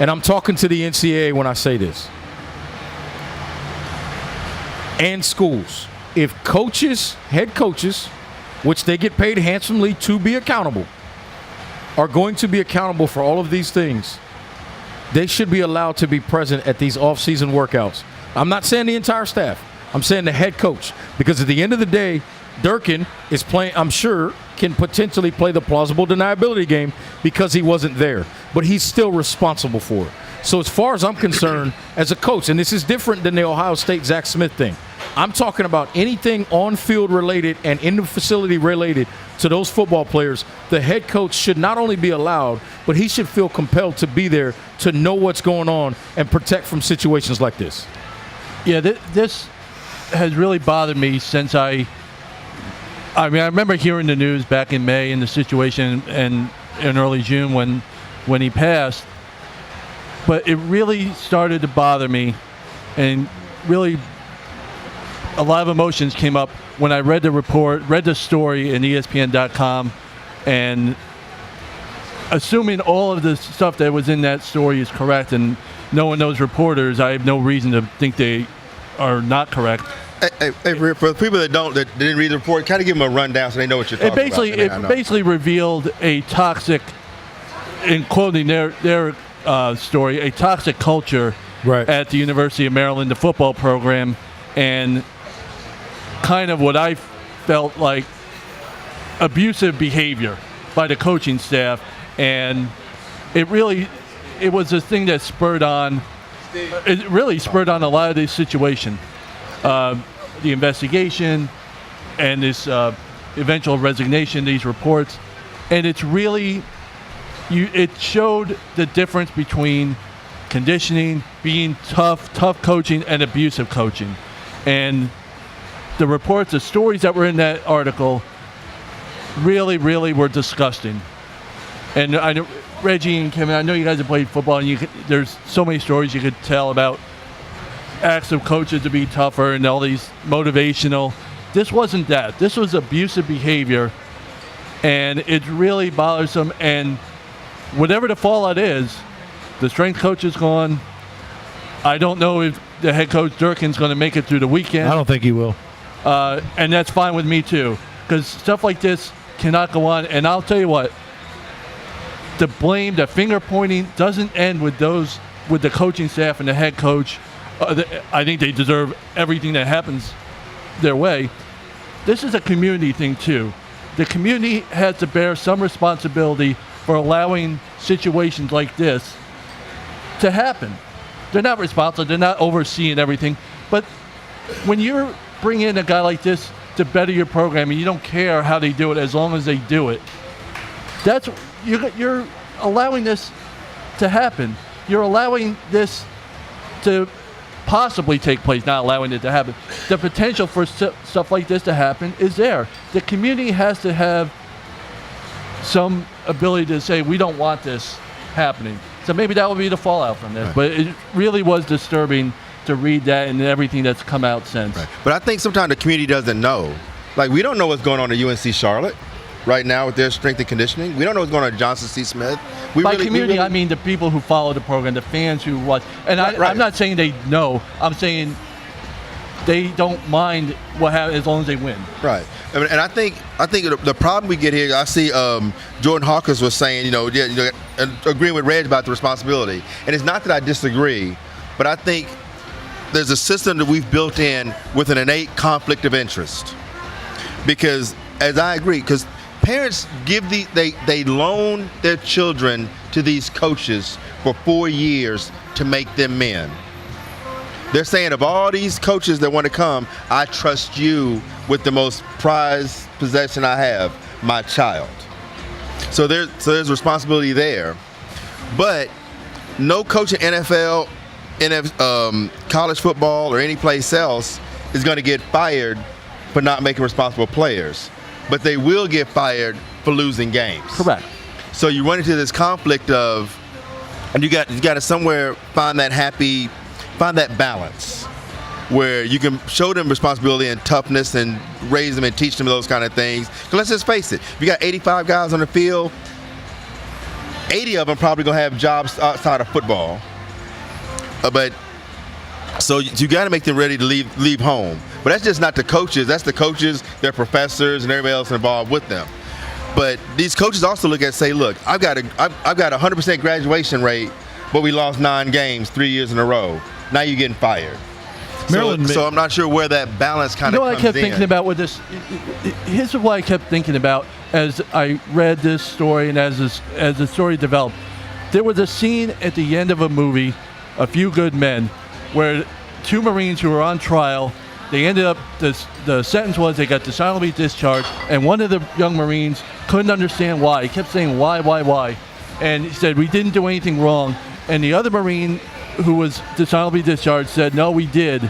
[SPEAKER 4] And I'm talking to the NCAA when I say this. And schools. If coaches, head coaches, which they get paid handsomely to be accountable, are going to be accountable for all of these things, they should be allowed to be present at these off-season workouts. I'm not saying the entire staff. I'm saying the head coach. Because at the end of the day, Durkin is playing, I'm sure, can potentially play the plausible deniability game because he wasn't there. But he's still responsible for it. So as far as I'm concerned, as a coach, and this is different than the Ohio State Zach Smith thing, I'm talking about anything on-field related and in the facility related to those football players. The head coach should not only be allowed, but he should feel compelled to be there to know what's going on and protect from situations like this.
[SPEAKER 3] Yeah, this has really bothered me since I remember hearing the news back in May in the situation and in early June when he passed. But it really started to bother me, and really a lot of emotions came up when I read the story in ESPN.com, and assuming all of the stuff that was in that story is correct, and knowing those reporters, I have no reason to think they are not correct.
[SPEAKER 2] Hey, for the people that didn't read the report, kind of give them a rundown so they know what you're talking about.
[SPEAKER 3] It basically revealed a toxic, in quoting their story, a toxic culture at the University of Maryland, the football program, and kind of what I felt like abusive behavior by the coaching staff. And it was a thing that spurred on a lot of this situation. The investigation and this eventual resignation, these reports, and it's really it showed the difference between conditioning, being tough coaching, and abusive coaching. And the reports, the stories that were in that article really, really were disgusting. And I know, Reggie and Kevin, I know you guys have played football, and there's so many stories you could tell about acts of coaches to be tougher and all these motivational. This wasn't that. This was abusive behavior, and it's really bothersome. And whatever the fallout is, the strength coach is gone. I don't know if the head coach Durkin's going to make it through the weekend.
[SPEAKER 1] I don't think he will.
[SPEAKER 3] And that's fine with me too, because stuff like this cannot go on. And I'll tell you what, the blame, the finger pointing doesn't end with the coaching staff and the head coach. I think they deserve everything that happens their way. This is a community thing too. The community has to bear some responsibility for allowing situations like this to happen. They're not responsible. They're not overseeing everything. But when you're bringing in a guy like this to better your program and you don't care how they do it as long as they do it, you're allowing this to happen. You're allowing this to possibly take place, not allowing it to happen. The potential for stuff like this to happen is there. The community has to have some ability to say, we don't want this happening. So maybe that would be the fallout from this. Right. But it really was disturbing to read that and everything that's come out since.
[SPEAKER 2] Right. But I think sometimes the community doesn't know. Like, we don't know what's going on at UNC Charlotte right now with their strength and conditioning. We don't know what's going on at Johnson C. Smith.
[SPEAKER 3] By community, I mean the people who follow the program, the fans who watch. And I'm not saying they know. I'm saying they don't mind what happens as long as they win.
[SPEAKER 2] Right. And I think the problem we get here, I see Jordan Hawkins was saying, agreeing with Reg about the responsibility. And it's not that I disagree, but I think there's a system that we've built in with an innate conflict of interest. Because, as I agree, because parents they loan their children to these coaches for 4 years to make them men. They're saying, of all these coaches that want to come, I trust you with the most prized possession I have, my child. So there's responsibility there. But no coach in NFL, college football, or any place else is going to get fired for not making responsible players. But they will get fired for losing games.
[SPEAKER 3] Correct.
[SPEAKER 2] So you run into this conflict of, and you got to somewhere find that balance where you can show them responsibility and toughness and raise them and teach them those kind of things. Because let's just face it, if you got 85 guys on the field, 80 of them probably going to have jobs outside of football. But so you got to make them ready to leave home. But that's just not the coaches. That's the coaches, their professors, and everybody else involved with them. But these coaches also look at and say, look, I've got a 100% graduation rate, but we lost 9 games 3 years in a row. Now you're getting fired. So I'm not sure where that balance kind of comes in.
[SPEAKER 3] You know what I kept thinking about with this? Here's what I kept thinking about as I read this story and as the story developed. There was a scene at the end of a movie, A Few Good Men, where 2 Marines who were on trial, they ended up, the sentence was they got dishonorably discharged, and one of the young Marines couldn't understand why. He kept saying, why? And he said, we didn't do anything wrong. And the other Marine who was dishonorably discharged said, no, we did.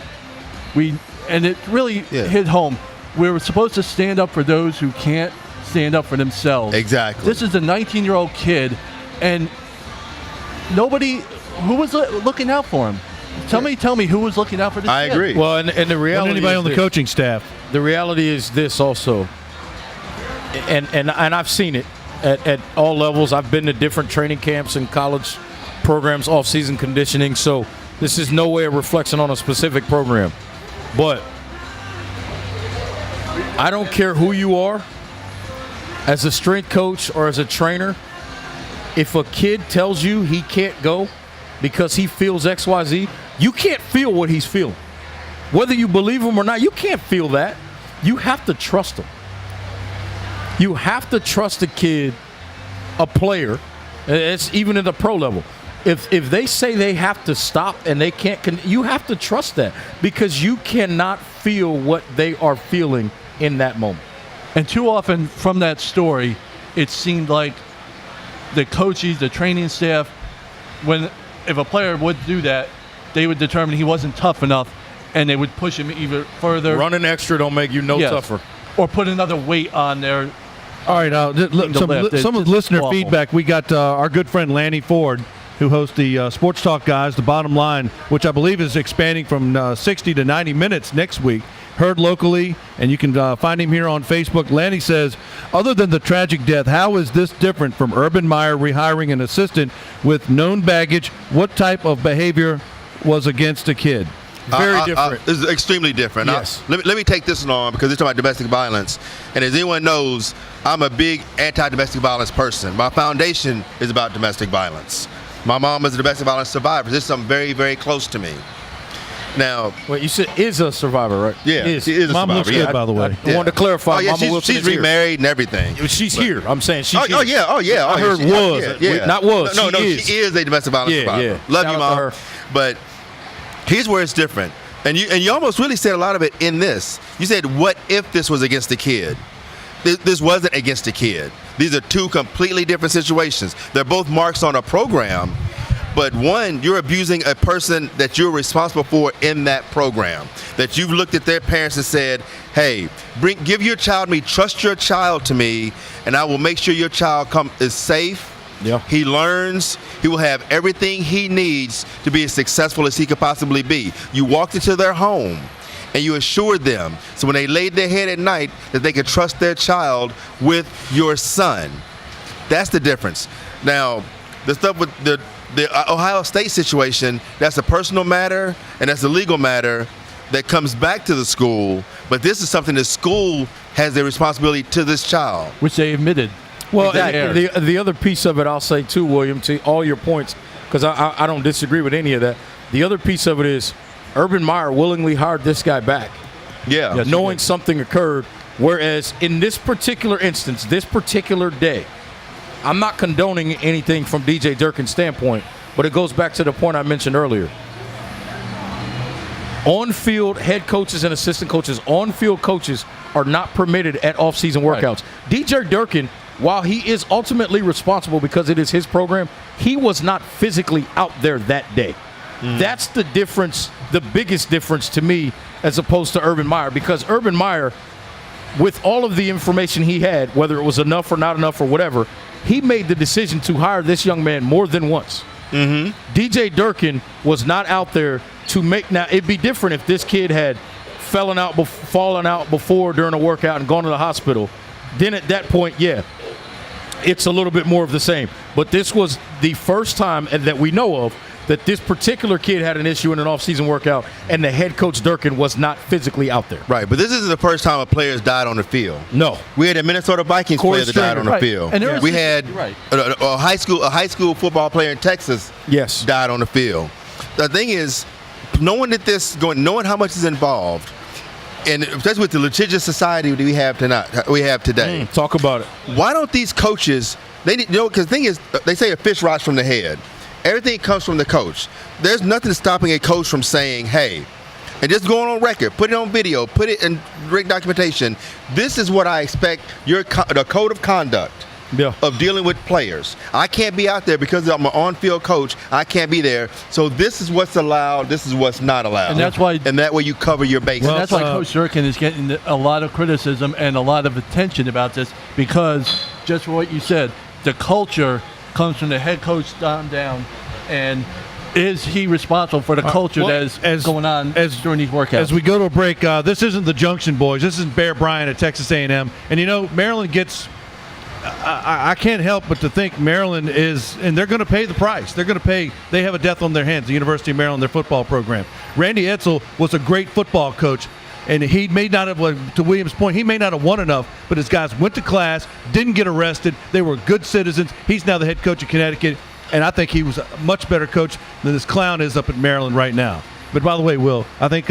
[SPEAKER 3] And it really hit home. We were supposed to stand up for those who can't stand up for themselves.
[SPEAKER 2] Exactly.
[SPEAKER 3] This is a 19-year-old kid, and nobody, who was looking out for him? Tell me who was looking out for this kid.
[SPEAKER 2] I agree.
[SPEAKER 4] Well, and the reality
[SPEAKER 1] anybody
[SPEAKER 4] is
[SPEAKER 1] on the coaching staff.
[SPEAKER 4] The reality is this also, and I've seen it at all levels. I've been to different training camps and college programs, off-season conditioning, so this is no way a reflection on a specific program. But I don't care who you are, as a strength coach or as a trainer, if a kid tells you he can't go because he feels XYZ, you can't feel what he's feeling. Whether you believe him or not, you can't feel that. You have to trust him. You have to trust a kid, a player. It's even at the pro level. If they say they have to stop and they can't, you have to trust that because you cannot feel what they are feeling in that moment.
[SPEAKER 3] And too often from that story, it seemed like the coaches, the training staff, if a player would do that, they would determine he wasn't tough enough, and they would push him even further.
[SPEAKER 4] Running extra don't make you tougher.
[SPEAKER 3] Or put another weight on there.
[SPEAKER 1] All right, some of the listener feedback. We got our good friend Lanny Ford, who hosts the Sports Talk Guys, The Bottom Line, which I believe is expanding from 60 to 90 minutes next week. Heard locally, and you can find him here on Facebook. Lanny says, other than the tragic death, how is this different from Urban Meyer rehiring an assistant with known baggage? What type of behavior was against a kid?
[SPEAKER 4] Very different.
[SPEAKER 2] It's extremely different.
[SPEAKER 4] Yes.
[SPEAKER 2] Let me take this on because it's talking about domestic violence. And as anyone knows, I'm a big anti-domestic violence person. My foundation is about domestic violence. My mom is a domestic violence survivor. This is something very, very close to me. Now,
[SPEAKER 4] Wait, you said is a survivor, right?
[SPEAKER 2] yeah, she is a
[SPEAKER 1] Mom
[SPEAKER 2] survivor.
[SPEAKER 1] looks good, by the way.
[SPEAKER 4] I wanted to clarify.
[SPEAKER 2] Oh yeah,
[SPEAKER 4] Mama Wilson
[SPEAKER 2] she's
[SPEAKER 4] is here.
[SPEAKER 2] remarried and everything.
[SPEAKER 4] She's here. I'm saying she's here.
[SPEAKER 2] Oh yeah.
[SPEAKER 4] I heard was. Not was.
[SPEAKER 2] No,
[SPEAKER 4] She
[SPEAKER 2] she is a domestic violence survivor.
[SPEAKER 4] Yeah.
[SPEAKER 2] Love
[SPEAKER 4] Shout
[SPEAKER 2] you,
[SPEAKER 4] out to
[SPEAKER 2] Mom.
[SPEAKER 4] her.
[SPEAKER 2] But here's where it's different. And you almost really said a lot of it in this. You said, what if this was against a kid? This wasn't against a kid. These are two completely different situations. They're both marks on a program, but one, you're abusing a person that you're responsible for in that program, that you've looked at their parents and said, hey, give your child to me, trust your child to me, and I will make sure your child is safe.
[SPEAKER 4] Yeah.
[SPEAKER 2] He learns. He will have everything he needs to be as successful as he could possibly be. You walked into their home and you assured them, so when they laid their head at night, that they could trust their child with your son. That's the difference. Now, the stuff with the Ohio State situation, that's a personal matter and that's a legal matter that comes back to the school, but this is something the school has a responsibility to this child.
[SPEAKER 3] Which they admitted.
[SPEAKER 4] Well,
[SPEAKER 3] Exactly.
[SPEAKER 4] the other piece of it, I'll say too, William, to all your points, because I don't disagree with any of that. The other piece of it is Urban Meyer willingly hired this guy back,
[SPEAKER 2] Yeah.
[SPEAKER 3] Yes.
[SPEAKER 4] knowing something occurred. Whereas in this particular instance, this particular day, I'm not condoning anything from DJ Durkin's standpoint, but it goes back to the point I mentioned earlier. On-field head coaches and assistant coaches, on-field coaches are not permitted at off-season workouts. DJ Durkin, while he is ultimately responsible because it is his program, he was not physically out there that day. That's the difference, the biggest difference to me as opposed to Urban Meyer, because Urban Meyer, with all of the information he had, whether it was enough or not enough or whatever, he made the decision to hire this young man more than once. DJ Durkin was not out there to make. Now, it'd be different if this kid had fallen out before during a workout and gone to the hospital. Then at that point, yeah, it's a little bit more of the same. But this was the first time that we know of that this particular kid had an issue in an off-season workout, and the head coach Durkin was not physically out there.
[SPEAKER 2] Right, but this isn't the first time a player's died on the field.
[SPEAKER 4] No.
[SPEAKER 2] We had a Minnesota Vikings
[SPEAKER 4] Corey
[SPEAKER 2] player that died
[SPEAKER 4] Stringer.
[SPEAKER 2] on the
[SPEAKER 3] Right.
[SPEAKER 2] field.
[SPEAKER 3] And there was
[SPEAKER 2] we
[SPEAKER 3] just-
[SPEAKER 2] had
[SPEAKER 3] right.
[SPEAKER 2] a high school football player in Texas
[SPEAKER 4] Yes.
[SPEAKER 2] died on the field. The thing is, knowing how much is involved, and especially with the litigious society that we have today.
[SPEAKER 4] Talk about it.
[SPEAKER 2] Why don't these coaches? Because the thing is, they say a fish rots from the head. Everything comes from the coach. There's nothing stopping a coach from saying, hey, and just going on record, put it on video, put it in written documentation. This is what I expect, the code of conduct of dealing with players. I can't be out there because I'm an on-field coach. I can't be there. So this is what's allowed. This is what's not allowed.
[SPEAKER 3] And that's why-
[SPEAKER 2] And that way you cover your bases.
[SPEAKER 3] And that's why Coach Durkin is getting a lot of criticism and a lot of attention about this, because just what you said, the culture comes from the head coach down, and is he responsible for the culture that is going on during these workouts?
[SPEAKER 1] As we go to a break, this isn't the Junction Boys. This isn't Bear Bryant at Texas A&M. And, you know, Maryland gets I can't help but to think Maryland is, and they're going to pay the price. They're going to pay. They have a death on their hands, the University of Maryland, their football program. Randy Edsall was a great football coach, and he may not have, to William's point, he may not have won enough, but his guys went to class, didn't get arrested. They were good citizens. He's now the head coach of Connecticut, and I think he was a much better coach than this clown is up at Maryland right now. But by the way, Will, I think,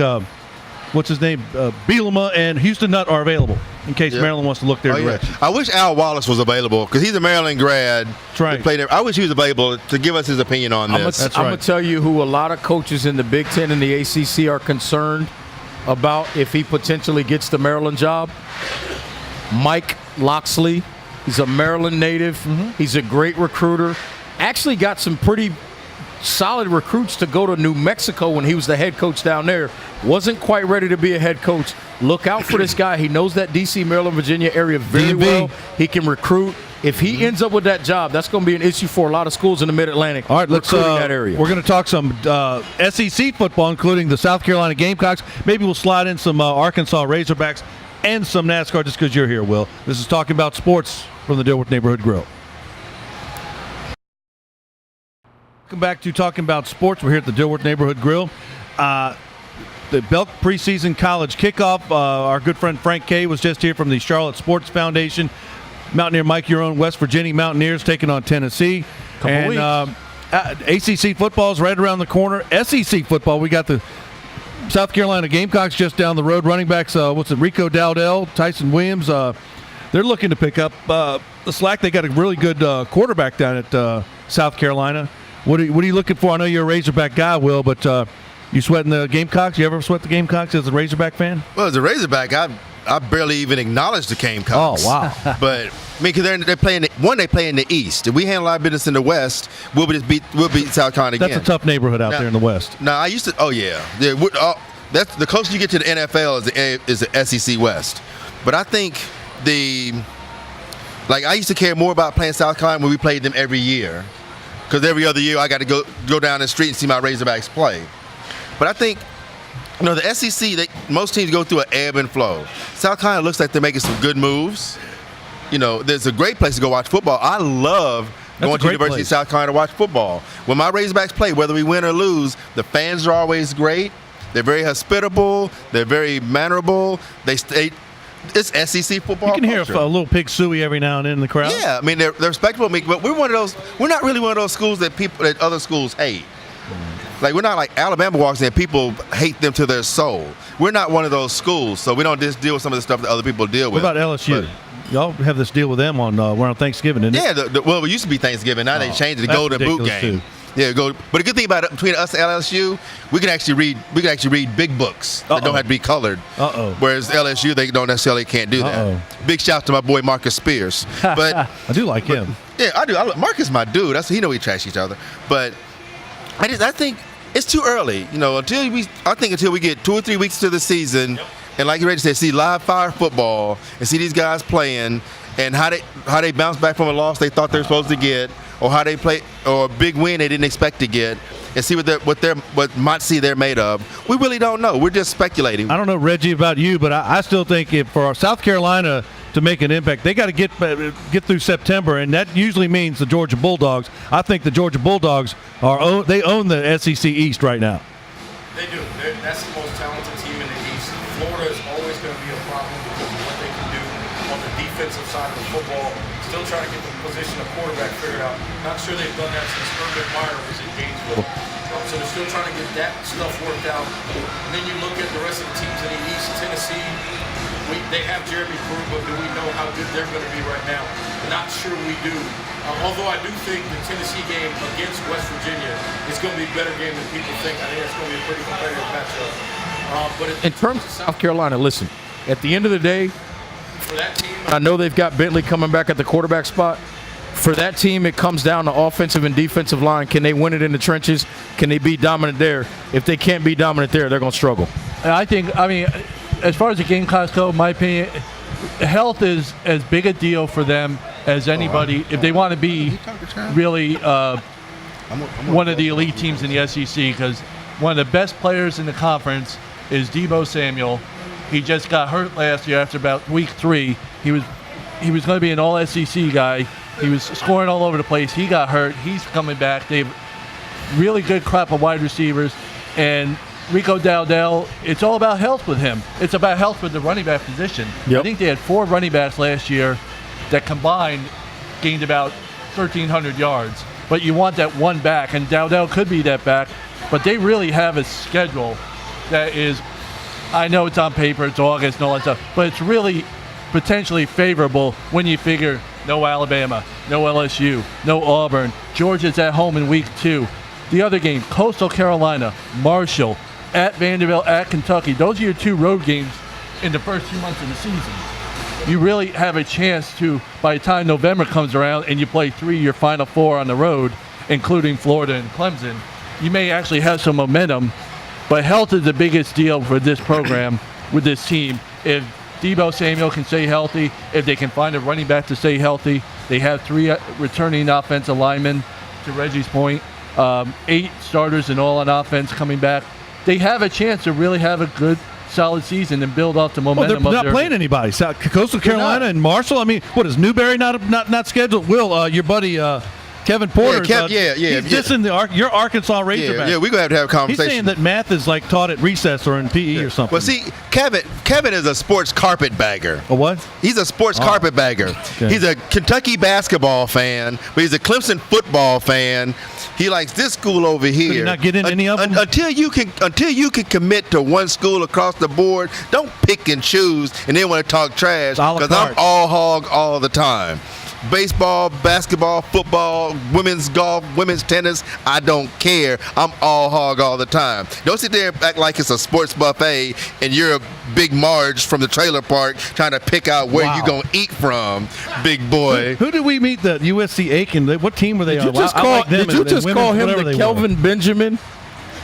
[SPEAKER 1] what's his name, Bielema and Houston Nutt are available in case Maryland wants to look their direction.
[SPEAKER 2] I wish Al Wallace was available because he's a Maryland grad.
[SPEAKER 1] That's right.
[SPEAKER 2] He played there. I wish he was available to give us his opinion on this.
[SPEAKER 1] That's
[SPEAKER 4] I'm
[SPEAKER 1] right.
[SPEAKER 4] going to tell you who a lot of coaches in the Big Ten and the ACC are concerned about if he potentially gets the Maryland job. Mike Loxley. He's a Maryland native. He's a great recruiter. Actually got some pretty solid recruits to go to New Mexico when he was the head coach down there. Wasn't quite ready to be a head coach. Look out for this guy. He knows that D.C., Maryland, Virginia area very well. He can recruit. If he ends up with that job, that's going to be an issue for a lot of schools in the Mid-Atlantic.
[SPEAKER 1] All right, let's
[SPEAKER 4] recruiting that area.
[SPEAKER 1] We're going to talk some SEC football, including the South Carolina Gamecocks. Maybe we'll slide in some Arkansas Razorbacks and some NASCAR just because you're here, Will. This is Talking About Sports from the Dilworth Neighborhood Grill. Welcome back to Talking About Sports. We're here at the Dilworth Neighborhood Grill. the Belk preseason college kickoff. Our good friend Frank Kay was just here from the Charlotte Sports Foundation. Mountaineer Mike, your own West Virginia Mountaineers taking on Tennessee. ACC football is right around the corner. SEC football, we got the South Carolina Gamecocks just down the road. Running backs, Rico Dowdell, Tyson Williams. They're looking to pick up the slack. They got a really good quarterback down at South Carolina. What are you looking for? I know you're a Razorback guy, Will, but you sweating the Gamecocks? You ever sweat the Gamecocks as a Razorback fan?
[SPEAKER 2] Well, as a Razorback, I barely even acknowledge the Gamecocks.
[SPEAKER 1] Oh, wow.
[SPEAKER 2] But, I mean, because they play in the East. If we handle our business in the West, we'll beat South Carolina again.
[SPEAKER 1] That's a tough neighborhood out there in the West.
[SPEAKER 2] No, I used to – oh, yeah. That's the closer you get to the NFL is the SEC West. But I think I used to care more about playing South Carolina when we played them every year. Because every other year I got to go down the street and see my Razorbacks play. But I think, the SEC, most teams go through an ebb and flow. South Carolina looks like they're making some good moves. There's a great place to go watch football. I love going to University of South Carolina to watch football. When my Razorbacks play, whether we win or lose, the fans are always great. They're very hospitable. They're very mannerable. It's SEC football.
[SPEAKER 1] You can hear
[SPEAKER 2] culture.
[SPEAKER 1] a little pig suey every now and then in the crowd.
[SPEAKER 2] Yeah, I mean they're respectable. But we're not really one of those schools that other schools hate. Like we're not like Alabama walks in and people hate them to their soul. We're not one of those schools, so we don't just deal with some of the stuff that other people deal with.
[SPEAKER 1] What about LSU? Y'all have this deal with them on Thanksgiving, isn't it?
[SPEAKER 2] Yeah, well, it used to be Thanksgiving. Now they changed the Golden Boot game.
[SPEAKER 1] Too.
[SPEAKER 2] Yeah, But the good thing about it, between us and LSU, we can actually read big books that don't have to be colored. Whereas LSU, they don't necessarily can't do that. Big shout out to my boy Marcus Spears. But
[SPEAKER 1] I do like him.
[SPEAKER 2] Yeah, I do. Marcus is my dude. He we trash each other. But I think it's too early. Until we get 2 or 3 weeks to the season, and like you already said, see live fire football and see these guys playing and how they bounce back from a loss they thought they were supposed to get, or how they play, or a big win they didn't expect to get, and see what Montse they're made of. We really don't know. We're just speculating.
[SPEAKER 1] I don't know, Reggie, about you, but I still think for South Carolina to make an impact, they got to get through September, and that usually means the Georgia Bulldogs. I think the Georgia Bulldogs own the SEC East right now.
[SPEAKER 5] They do. That's the most talented team in the East. Florida is always going to be a problem because of what they can do on the defensive side of the football. Still trying to get the position of quarterback figured out. Not sure they've done that since Urban Meyer was in Gainesville. So they're still trying to get that stuff worked out. And then you look at the rest of the teams in the East. Tennessee, they have Jeremy Pruitt, but do we know how good they're going to be right now? Not sure we do. Although I do think the Tennessee game against West Virginia is going to be a better game than people think. I think it's going to be a pretty competitive matchup. But
[SPEAKER 4] in terms of South Carolina, listen, at the end of the day,
[SPEAKER 5] for that team,
[SPEAKER 4] I know they've got Bentley coming back at the quarterback spot. For that team, it comes down to offensive and defensive line. Can they win it in the trenches? Can they be dominant there? If they can't be dominant there, they're going to struggle.
[SPEAKER 3] I mean, as far as the Gamecocks go, in my opinion, health is as big a deal for them as anybody if they want to be really one of the elite teams in the SEC, because one of the best players in the conference is Deebo Samuel. He just got hurt last year after about week 3. He was going to be an all-SEC guy. He was scoring all over the place. He got hurt. He's coming back. They have really good crop of wide receivers. And Rico Dowdell, it's all about health with him. It's about health with the running back position.
[SPEAKER 4] Yep.
[SPEAKER 3] I think they had 4 running backs last year that combined gained about 1,300 yards. But you want that one back, and Dowdell could be that back. But they really have a schedule that is, I know it's on paper, it's August and all that stuff, but it's really potentially favorable when you figure no Alabama, no LSU, no Auburn. Georgia's at home in week 2. The other game, Coastal Carolina, Marshall, at Vanderbilt, at Kentucky. Those are your 2 road games in the first 2 months of the season. You really have a chance to, by the time November comes around and you play 3 of your final 4 on the road, including Florida and Clemson, you may actually have some momentum. But health is the biggest deal for this program with this team. If Deebo Samuel can stay healthy, if they can find a running back to stay healthy, they have 3 returning offensive linemen, to Reggie's point, 8 starters and all on offense coming back. They have a chance to really have a good, solid season and build off the momentum.
[SPEAKER 1] Well, they're not playing anybody. Coastal Carolina and Marshall. I mean, what is Newberry not scheduled? Will, your buddy Kevin Porter.
[SPEAKER 2] Yeah,
[SPEAKER 1] He's dissing your Arkansas Razorback.
[SPEAKER 2] Yeah, we're going to have a
[SPEAKER 1] He's
[SPEAKER 2] conversation.
[SPEAKER 1] saying that math is like taught at recess or in PE or something.
[SPEAKER 2] Well, see, Kevin is a sports carpetbagger.
[SPEAKER 1] A what?
[SPEAKER 2] He's a sports carpetbagger.
[SPEAKER 1] Okay.
[SPEAKER 2] He's a Kentucky basketball fan, but he's a Clemson football fan. He likes this school over here.
[SPEAKER 1] Could he not get in any of them?
[SPEAKER 2] Until you can commit to one school across the board, don't pick and choose and then want to talk trash, because I'm all hog all the time. Baseball, basketball, football, women's golf, women's tennis, I don't care. I'm all hog all the time. Don't sit there and act like it's a sports buffet and you're a big Marge from the trailer park trying to pick out where you're going to eat from, big boy.
[SPEAKER 1] Who did we meet at USC Aiken? What team were they on?
[SPEAKER 4] Did you just call him the Kelvin Benjamin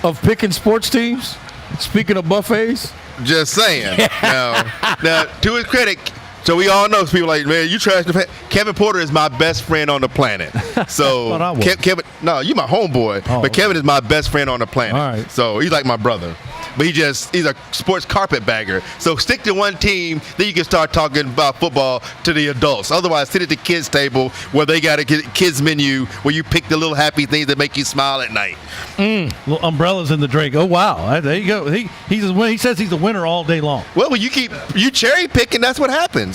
[SPEAKER 4] of picking sports teams? Speaking of buffets?
[SPEAKER 2] Just saying. Now, to his credit, so we all know people like, man, you trash the Kevin Porter is my best friend on the planet. So Kevin, no, you my homeboy, but Kevin is my best friend on the planet.
[SPEAKER 1] All right.
[SPEAKER 2] So he's like my brother. But he's a sports carpetbagger. So stick to one team, then you can start talking about football to the adults. Otherwise, sit at the kids' table where they got a kids menu where you pick the little happy things that make you smile at night.
[SPEAKER 1] Little umbrellas in the drink. Oh wow, there you go. He says he's a winner all day long.
[SPEAKER 2] Well, when you cherry picking, that's what happens.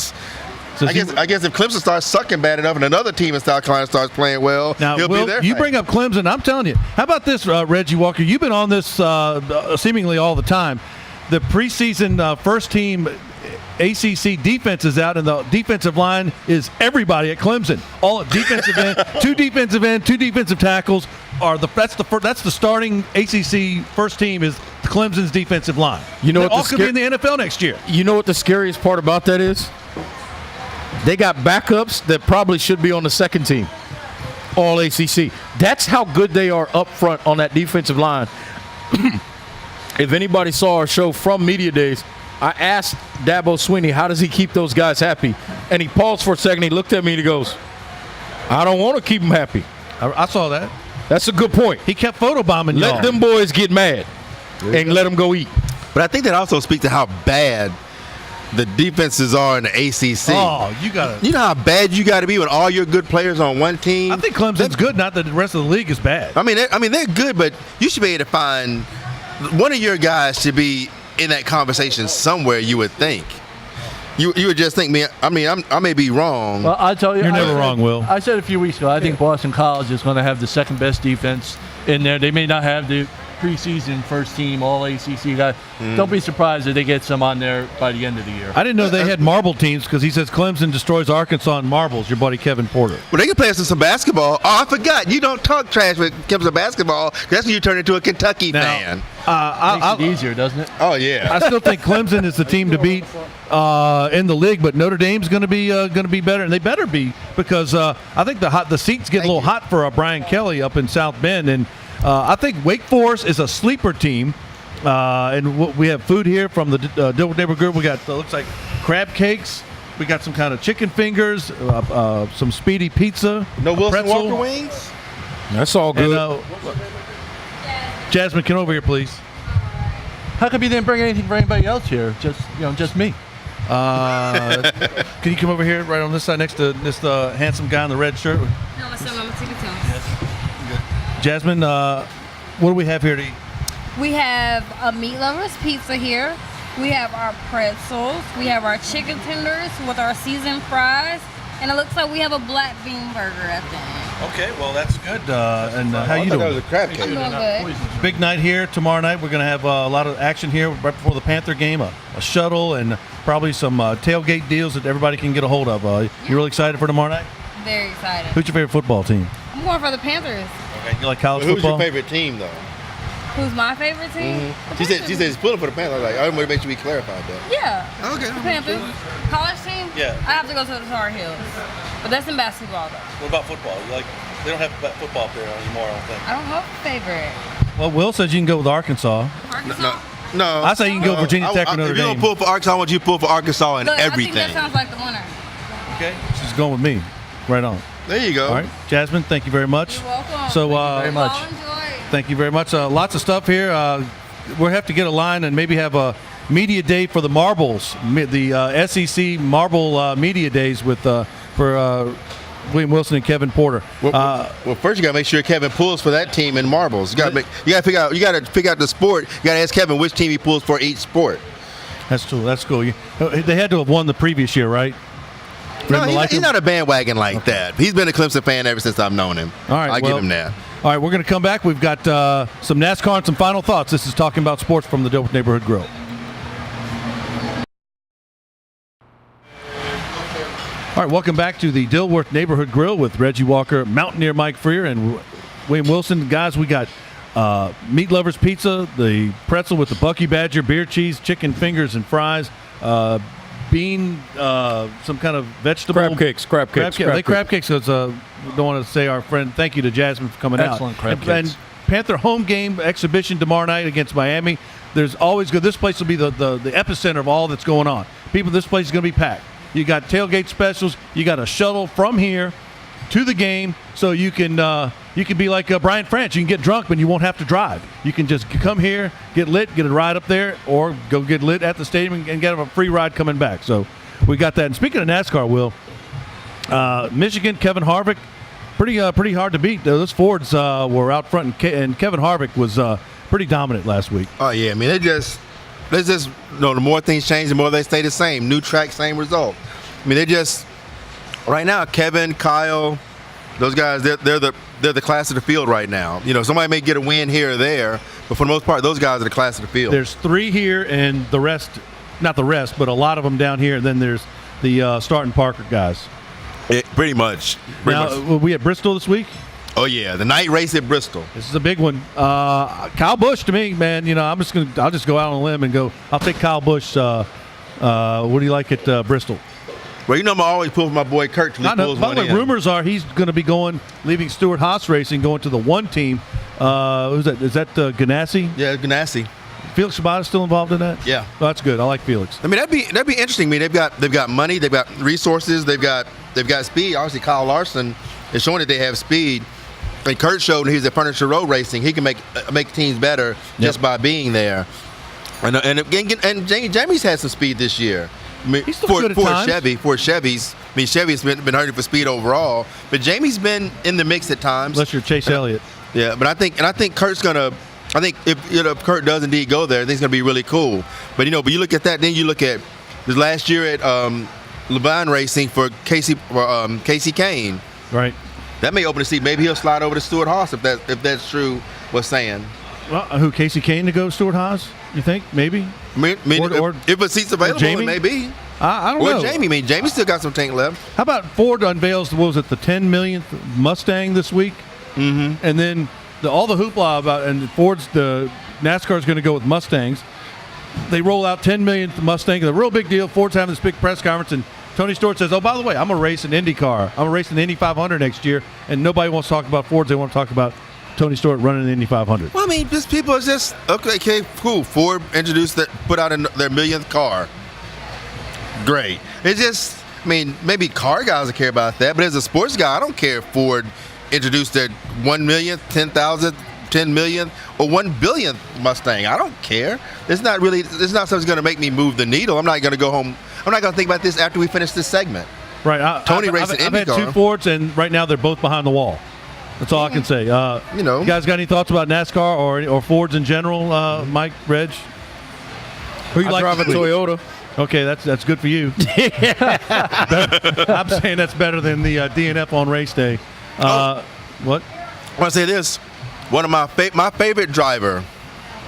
[SPEAKER 1] So
[SPEAKER 2] I guess if Clemson starts sucking bad enough and another team in South Carolina starts playing well,
[SPEAKER 1] now,
[SPEAKER 2] he'll be there.
[SPEAKER 1] You bring up Clemson. I'm telling you. How about this, Reggie Walker? You've been on this seemingly all the time. The preseason first team ACC defense is out, and the defensive line is everybody at Clemson. All at defensive end, two defensive tackles that's the starting ACC first team is Clemson's defensive line.
[SPEAKER 4] You know
[SPEAKER 1] they
[SPEAKER 4] what
[SPEAKER 1] all could be in the NFL next year.
[SPEAKER 4] You know what the scariest part about that is? They got backups that probably should be on the second team, all ACC. That's how good they are up front on that defensive line. If anybody saw our show from Media Days, I asked Dabo Swinney, how does he keep those guys happy? And he paused for a second. He looked at me and he goes, I don't want to keep them happy.
[SPEAKER 1] I saw that.
[SPEAKER 4] That's a good point.
[SPEAKER 1] He kept photobombing y'all.
[SPEAKER 4] Let them boys get mad and let them go eat.
[SPEAKER 2] But I think that also speaks to how bad the defenses are in the ACC.
[SPEAKER 1] Oh, you know
[SPEAKER 2] how bad you got to be with all your good players on one team.
[SPEAKER 1] I think Clemson's good, not that the rest of the league is bad.
[SPEAKER 2] I mean, they're good, but you should be able to find one of your guys should be in that conversation somewhere. You would think. You would just think, man. I mean, I may be wrong.
[SPEAKER 3] Well, I tell you,
[SPEAKER 1] you're never wrong, Will.
[SPEAKER 3] I said a few weeks ago, I think Boston College is going to have the second best defense in there. They may not have the preseason first team all ACC guy. Don't be surprised if they get some on there by the end of the year.
[SPEAKER 1] I didn't know they had marble teams because he says Clemson destroys Arkansas in marbles. Your buddy Kevin Porter.
[SPEAKER 2] Well, they can play us in some basketball. Oh, I forgot. You don't talk trash when it comes to basketball. That's when you turn into a Kentucky fan.
[SPEAKER 3] Makes it easier, doesn't it?
[SPEAKER 2] Oh yeah.
[SPEAKER 1] I still think Clemson is the team to beat in the league, but Notre Dame's going to be better, and they better be because I think the seats get a little hot for Brian Kelly up in South Bend, and I think Wake Forest is a sleeper team. And we have food here from the Dilworth Neighborhood Group. We got looks like crab cakes. We got some kind of chicken fingers, some speedy pizza.
[SPEAKER 2] No Wilson
[SPEAKER 1] pretzel.
[SPEAKER 2] Walker wings.
[SPEAKER 4] That's all good.
[SPEAKER 1] And, Jasmine, come over here, please.
[SPEAKER 3] How come you didn't bring anything for anybody else here? Just me.
[SPEAKER 1] Can you come over here, right on this side, next to this handsome guy in the red shirt?
[SPEAKER 6] No, I'm gonna take it to
[SPEAKER 1] Jasmine, what do we have here to eat?
[SPEAKER 6] We have a meat lover's pizza here. We have our pretzels. We have our chicken tenders with our seasoned fries. And it looks like we have a black bean burger at the end.
[SPEAKER 1] Okay, well, that's good. And how you doing?
[SPEAKER 2] That was a crab
[SPEAKER 6] I'm
[SPEAKER 2] cake.
[SPEAKER 6] doing good.
[SPEAKER 1] Big night here tomorrow night. We're going to have a lot of action here right before the Panther game, a shuttle, and probably some tailgate deals that everybody can get a hold of. You really excited for tomorrow night?
[SPEAKER 6] Very excited.
[SPEAKER 1] Who's your favorite football team?
[SPEAKER 6] I'm going for the Panthers.
[SPEAKER 1] Okay, you like college
[SPEAKER 2] Who's
[SPEAKER 1] football?
[SPEAKER 2] your favorite team, though?
[SPEAKER 6] Who's my favorite team?
[SPEAKER 2] She said he's pulling for the Panthers. I want to make sure we clarified that.
[SPEAKER 6] Yeah.
[SPEAKER 2] Okay.
[SPEAKER 6] The Panthers. College team?
[SPEAKER 1] Yeah.
[SPEAKER 6] I have to go to the Tar Heels. But that's in basketball, though.
[SPEAKER 1] What about football? They don't have football up there anymore, I don't think.
[SPEAKER 6] I don't have a favorite.
[SPEAKER 1] Well, Will says you can go with Arkansas.
[SPEAKER 6] Arkansas?
[SPEAKER 2] No.
[SPEAKER 1] I say you can go Virginia Tech or Notre
[SPEAKER 2] If you don't
[SPEAKER 1] Dame.
[SPEAKER 2] pull for Arkansas, I want you to pull for Arkansas in
[SPEAKER 6] Look,
[SPEAKER 2] everything.
[SPEAKER 6] I think that sounds like the winner.
[SPEAKER 1] Okay. She's going with me. Right on.
[SPEAKER 2] There you go.
[SPEAKER 1] All right. Jasmine, thank you very much.
[SPEAKER 6] You're welcome.
[SPEAKER 1] So,
[SPEAKER 3] very much.
[SPEAKER 6] I'll enjoy.
[SPEAKER 1] Thank you very much. Lots of stuff here. We'll have to get a line and maybe have a media day for the marbles, the SEC marble media days with for William Wilson and Kevin Porter.
[SPEAKER 2] Well, first you got to make sure Kevin pulls for that team in marbles. You got to figure out the sport. You got to ask Kevin which team he pulls for each sport.
[SPEAKER 1] That's cool. That's cool. They had to have won the previous year, right?
[SPEAKER 2] No, he's not a bandwagon like that. He's been a Clemson fan ever since I've known him.
[SPEAKER 1] All right,
[SPEAKER 2] I give him that.
[SPEAKER 1] All right, we're going to come back. We've got some NASCAR and some final thoughts. This is Talking About Sports from the Dilworth Neighborhood Grill. All right, welcome back to the Dilworth Neighborhood Grill with Reggie Walker, Mountaineer Mike Freer, and William Wilson. Guys, we got Meat Lovers Pizza, the pretzel with the Bucky Badger, beer cheese, chicken fingers and fries, bean, some kind of vegetable.
[SPEAKER 4] Crab cakes.
[SPEAKER 1] Crab cakes. Don't want to say our friend, thank you to Jasmine for coming out.
[SPEAKER 3] Excellent crab cakes.
[SPEAKER 1] And Panther home game exhibition tomorrow night against Miami. There's always good. This place will be the epicenter of all that's going on. This place is going to be packed. You got tailgate specials. You got a shuttle from here to the game, so you can be like Brian France. You can get drunk, but you won't have to drive. You can just come here, get lit, get a ride up there, or go get lit at the stadium and get a free ride coming back. So we got that. And speaking of NASCAR, Will, Michigan, Kevin Harvick, pretty hard to beat. Those Fords were out front, and Kevin Harvick was pretty dominant last week.
[SPEAKER 2] Oh yeah, I mean the more things change, the more they stay the same. New track, same result. I mean, right now, Kevin, Kyle, those guys, they're the class of the field right now. Somebody may get a win here or there, but for the most part, those guys are the class of the field.
[SPEAKER 1] There's 3 here, and the rest, not the rest, but a lot of them down here. And then there's the Starton Parker guys.
[SPEAKER 2] Pretty much.
[SPEAKER 1] We at Bristol this week.
[SPEAKER 2] Oh yeah, the night race at Bristol.
[SPEAKER 1] This is a big one. Kyle Busch to me, man. I'll just go out on a limb and go. I'll take Kyle Busch. What do you like at Bristol?
[SPEAKER 2] Well, I'm always pulling for my boy Kurt till he pulls
[SPEAKER 1] by
[SPEAKER 2] one
[SPEAKER 1] the way,
[SPEAKER 2] in.
[SPEAKER 1] rumors are he's going to be leaving Stewart Haas Racing, going to the one team. Who's that? Is that Ganassi?
[SPEAKER 2] Yeah, Ganassi.
[SPEAKER 1] Felix Sabato still involved in that?
[SPEAKER 2] Yeah.
[SPEAKER 1] Oh, that's good. I like Felix.
[SPEAKER 2] I mean, that'd be interesting. I mean, they've got money, they've got resources, they've got speed. Obviously, Kyle Larson is showing that they have speed. And Kurt showed when he was at Furniture Road Racing, he can make teams better just by being there. And Jamie's had some speed this year. I mean,
[SPEAKER 1] He's still good at times.
[SPEAKER 2] Chevy's. I mean, Chevy's been hurting for speed overall, but Jamie's been in the mix at times.
[SPEAKER 1] Unless you're Chase Elliott.
[SPEAKER 2] Yeah, but I think Kurt's gonna. I think if Kurt does indeed go there, I think it's gonna be really cool. But you look at that, then you look at this last year at Levine Racing for Casey Kane.
[SPEAKER 1] Right.
[SPEAKER 2] That may open the seat. Maybe he'll slide over to Stewart Haas if that's true. What's saying?
[SPEAKER 1] Well, who, Casey Kane to go to Stewart Haas? You think maybe?
[SPEAKER 2] If a seat's available,
[SPEAKER 1] Jamie?
[SPEAKER 2] maybe.
[SPEAKER 1] I don't know.
[SPEAKER 2] Or Jamie. I mean, Jamie still got some tank left.
[SPEAKER 1] How about Ford unveils, what was it, the 10 millionth Mustang this week?
[SPEAKER 2] Mm-hmm.
[SPEAKER 1] And then all the hoopla about, and the NASCAR is going to go with Mustangs. They roll out 10 millionth Mustang. The real big deal. Ford's having this big press conference, and Tony Stewart says, oh, by the way, I'm going to race an IndyCar. I'm going to race an Indy 500 next year. And nobody wants to talk about Fords. They want to talk about Tony Stewart running the Indy 500.
[SPEAKER 2] Well, I mean, people are just, okay, cool. Ford put out their millionth car. Great. It's just, I mean, maybe car guys will care about that, but as a sports guy, I don't care if Ford introduced their 1 millionth, 10,000th, 10 millionth, or 1 billionth Mustang. I don't care. It's not something that's going to make me move the needle. I'm not going to go home. I'm not going to think about this after we finish this segment.
[SPEAKER 1] Right.
[SPEAKER 2] Tony raced an
[SPEAKER 1] I've had
[SPEAKER 2] IndyCar.
[SPEAKER 1] 2 Fords, and right now they're both behind the wall. That's all I can say. You guys got any thoughts about NASCAR or Fords in general, Mike, Reg? Who you
[SPEAKER 4] I
[SPEAKER 1] like
[SPEAKER 4] drive a
[SPEAKER 1] this week?
[SPEAKER 4] Toyota.
[SPEAKER 1] Okay, that's good for you. I'm saying that's better than the DNF on race day. What?
[SPEAKER 2] I want to say this. One of my favorite driver.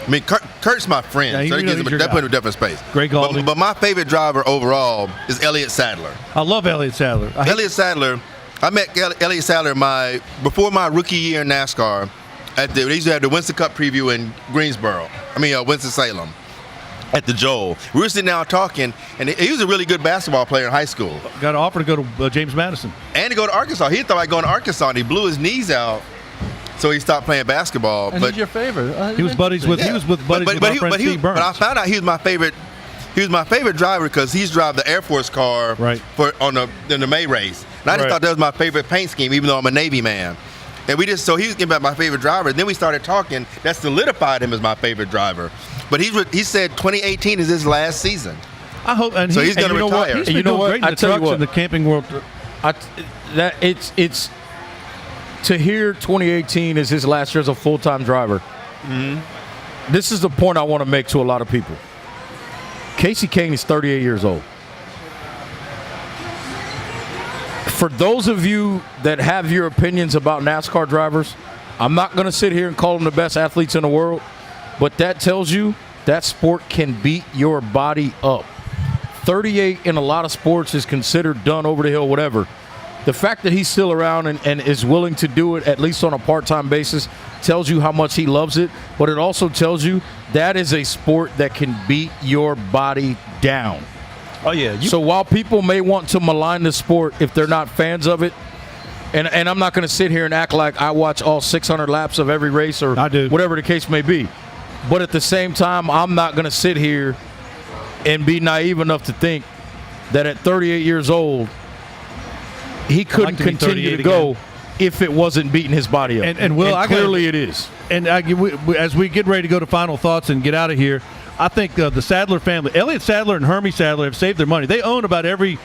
[SPEAKER 2] I mean, Kurt's my friend,
[SPEAKER 1] Yeah,
[SPEAKER 2] so
[SPEAKER 1] you know
[SPEAKER 2] that
[SPEAKER 1] he's your
[SPEAKER 2] put him
[SPEAKER 1] guy.
[SPEAKER 2] in a different space.
[SPEAKER 1] Greg Gaulding.
[SPEAKER 2] But my favorite driver overall is Elliott Sadler.
[SPEAKER 1] I love Elliott Sadler.
[SPEAKER 2] Elliott Sadler. I met Elliott Sadler before my rookie year in NASCAR. They used to have the Winston Cup preview in Winston-Salem, at the Joel. We were sitting down talking, and he was a really good basketball player in high school.
[SPEAKER 1] Got an offer to go to James Madison.
[SPEAKER 2] And to go to Arkansas. He thought about going to Arkansas, and he blew his knees out, so he stopped playing basketball.
[SPEAKER 3] And
[SPEAKER 2] but
[SPEAKER 3] he's your favorite.
[SPEAKER 1] He was buddies with our friend Steve Burns.
[SPEAKER 2] But I found out he was my favorite. He was my favorite driver because he's drive the Air Force car in the May race. And I just thought that was my favorite paint scheme, even though I'm a Navy man. And so he was getting about my favorite driver. And then we started talking. That solidified him as my favorite driver. But he said 2018 is his last season.
[SPEAKER 1] I hope, and
[SPEAKER 2] so he's going to retire.
[SPEAKER 1] He's been doing great in the trucks and the Camping World
[SPEAKER 4] It's to hear 2018 is his last year as a full-time driver. Mm-hmm. This is the point I want to make to a lot of people. Casey Kane is 38 years old. For those of you that have your opinions about NASCAR drivers, I'm not going to sit here and call them the best athletes in the world, but that tells you that sport can beat your body up. 38 in a lot of sports is considered done, over the hill, whatever. The fact that he's still around and is willing to do it, at least on a part-time basis, tells you how much he loves it, but it also tells you that is a sport that can beat your body down.
[SPEAKER 7] Oh, yeah.
[SPEAKER 4] So while people may want to malign the sport if they're not fans of it, and I'm not going to sit here and act like I watch all 600 laps of every race or
[SPEAKER 1] I do.
[SPEAKER 4] Whatever the case may be, but at the same time, I'm not going to sit here and be naive enough to think that at 38 years old, he couldn't continue to go if it wasn't beating his body up.
[SPEAKER 1] And Will,
[SPEAKER 4] clearly it is.
[SPEAKER 1] And as we get ready to go to final thoughts and get out of here, I think the Sadler family, Elliott Sadler and Hermie Sadler, have saved their money. They own about every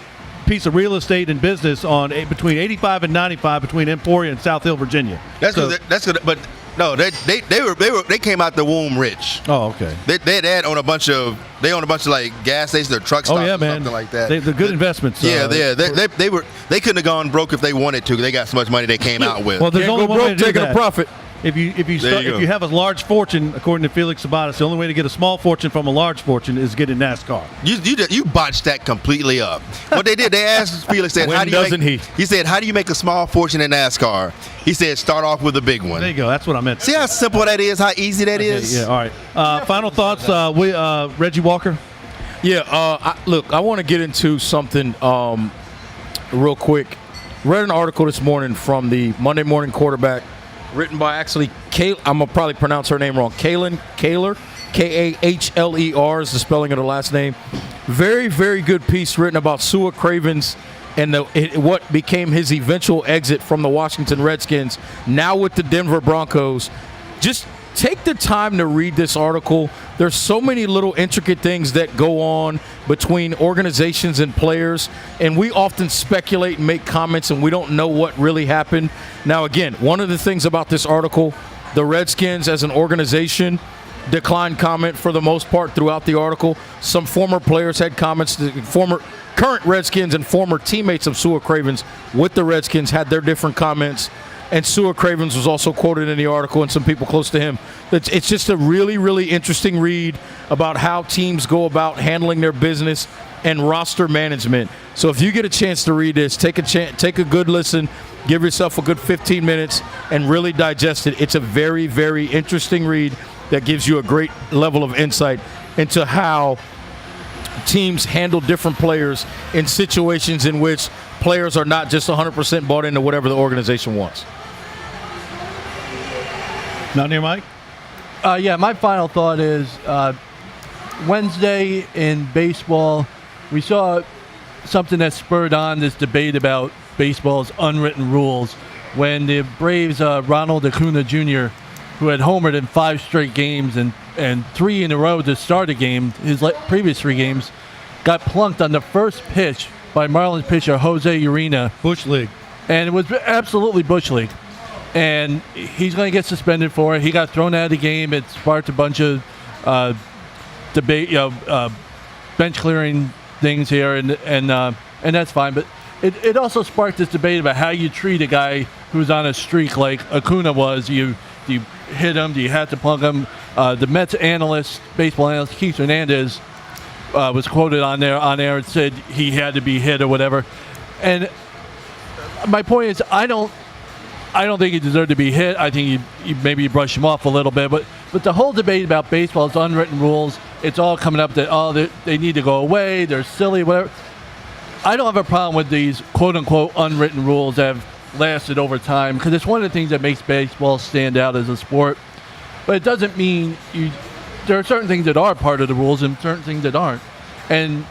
[SPEAKER 1] piece of real estate and business on between 85 and 95 between Emporia and South Hill, Virginia.
[SPEAKER 2] That's good. But no, they came out the womb rich.
[SPEAKER 1] Oh, okay.
[SPEAKER 2] They own a bunch of like gas stations or truck stops or something like that.
[SPEAKER 1] They're good investments.
[SPEAKER 2] Yeah, they couldn't have gone broke if they wanted to. They got so much money they came out with.
[SPEAKER 1] Well, there's
[SPEAKER 4] Can't
[SPEAKER 1] only
[SPEAKER 4] go
[SPEAKER 1] one way
[SPEAKER 4] broke
[SPEAKER 1] to do
[SPEAKER 4] taking
[SPEAKER 1] that.
[SPEAKER 4] a profit.
[SPEAKER 1] If you have a large fortune, according to Felix Sabatis, the only way to get a small fortune from a large fortune is get in NASCAR.
[SPEAKER 2] You botched that completely up. What they did, they asked Felix, said,
[SPEAKER 4] When
[SPEAKER 2] "How do you
[SPEAKER 4] doesn't
[SPEAKER 2] make?" He said, "How do you make a small fortune in NASCAR?" He said, "Start off with a big one."
[SPEAKER 1] There you go. That's what I meant.
[SPEAKER 2] See how simple that is, how easy that is?
[SPEAKER 1] Yeah. All right. Final thoughts. Reggie Walker.
[SPEAKER 4] Yeah. I want to get into something real quick. Read an article this morning from the Monday Morning Quarterback, written by actually I'm going to probably pronounce her name wrong. Kahlor, Kahler is the spelling of the last name. Very, very good piece written about Sua Cravens and what became his eventual exit from the Washington Redskins, now with the Denver Broncos. Just take the time to read this article. There's so many little intricate things that go on between organizations and players, and we often speculate and make comments, and we don't know what really happened. Now, again, one of the things about this article, the Redskins as an organization declined comment for the most part throughout the article. Some former players had comments. Current Redskins and former teammates of Sua Cravens with the Redskins had their different comments. And Sua Cravens was also quoted in the article, and some people close to him. It's just a really, really interesting read about how teams go about handling their business and roster management. So if you get a chance to read this, take a good listen, give yourself a good 15 minutes, and really digest it. It's a very, very interesting read that gives you a great level of insight into how teams handle different players in situations in which players are not just 100% bought into whatever the organization wants.
[SPEAKER 1] Not near Mike?
[SPEAKER 3] Yeah, my final thought is Wednesday in baseball, we saw something that spurred on this debate about baseball's unwritten rules when the Braves' Ronald Acuna Jr., who had homered in 5 straight games and 3 in a row to start a game, his previous 3 games, got plunked on the first pitch by Marlins pitcher Jose Urena.
[SPEAKER 1] Bush League.
[SPEAKER 3] And it was absolutely Bush League. And he's going to get suspended for it. He got thrown out of the game. It sparked a bunch of debate, bench clearing things here, and that's fine. But it also sparked this debate about how you treat a guy who's on a streak like Acuna was. Do you hit him? Do you have to plunk him? The Mets analyst, baseball analyst Keith Hernandez, was quoted on air and said he had to be hit or whatever. And my point is, I don't think he deserved to be hit. I think maybe brush him off a little bit. But the whole debate about baseball is unwritten rules. It's all coming up that, they need to go away. They're silly, whatever. I don't have a problem with these quote-unquote unwritten rules that have lasted over time, because it's one of the things that makes baseball stand out as a sport. But it doesn't mean there are certain things that are part of the rules and certain things that aren't. And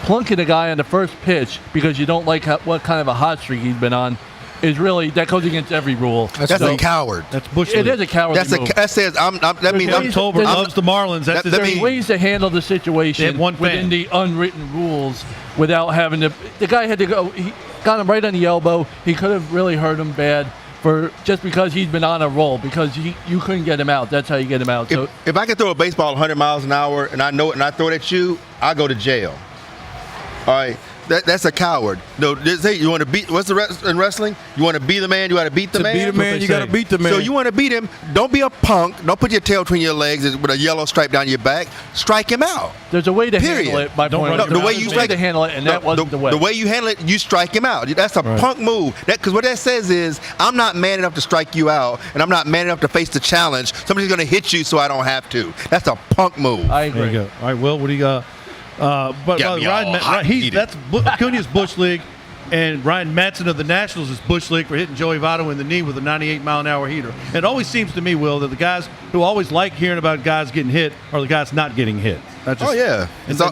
[SPEAKER 3] plunking a guy on the first pitch because you don't like what kind of a hot streak he's been on is really, that goes against every rule.
[SPEAKER 2] That's a coward.
[SPEAKER 1] That's Bush
[SPEAKER 3] It
[SPEAKER 1] League.
[SPEAKER 3] is a cowardly move.
[SPEAKER 2] That says that means
[SPEAKER 1] Tom Tolbert loves the Marlins.
[SPEAKER 2] that
[SPEAKER 3] There's
[SPEAKER 2] means-
[SPEAKER 3] ways to handle the
[SPEAKER 1] They
[SPEAKER 3] situation
[SPEAKER 1] have one fan.
[SPEAKER 3] within the unwritten rules without having to. The guy had to go. He got him right on the elbow. He could have really hurt him bad just because he's been on a roll because you couldn't get him out. That's how you get him out. So
[SPEAKER 2] If I can throw a baseball 100 miles an hour and I know it and I throw it at you, I go to jail. All right. That's a coward. No, you want to beat. What's in wrestling? You want to be the man. You got to beat the man.
[SPEAKER 4] To beat a man, you got to beat the man.
[SPEAKER 2] So you want to beat him? Don't be a punk. Don't put your tail between your legs with a yellow stripe down your back. Strike him out.
[SPEAKER 3] there's a way to
[SPEAKER 2] Period.
[SPEAKER 3] handle it. The way you
[SPEAKER 2] strike
[SPEAKER 3] to handle it, and that wasn't the way.
[SPEAKER 2] The way you handle it, you strike him out. That's a punk move. Because what that says is, I'm not man enough to strike you out, and I'm not man enough to face the challenge. Somebody's going to hit you, so I don't have to. That's a punk move.
[SPEAKER 3] I agree.
[SPEAKER 1] There you go. All right, Will, what do you got? That's Acuna's Bush League, and Ryan Matson of the Nationals is Bush League for hitting Joey Votto in the knee with a 98-mile-an-hour heater. And it always seems to me, Will, that the guys who always like hearing about guys getting hit are the guys not getting hit. And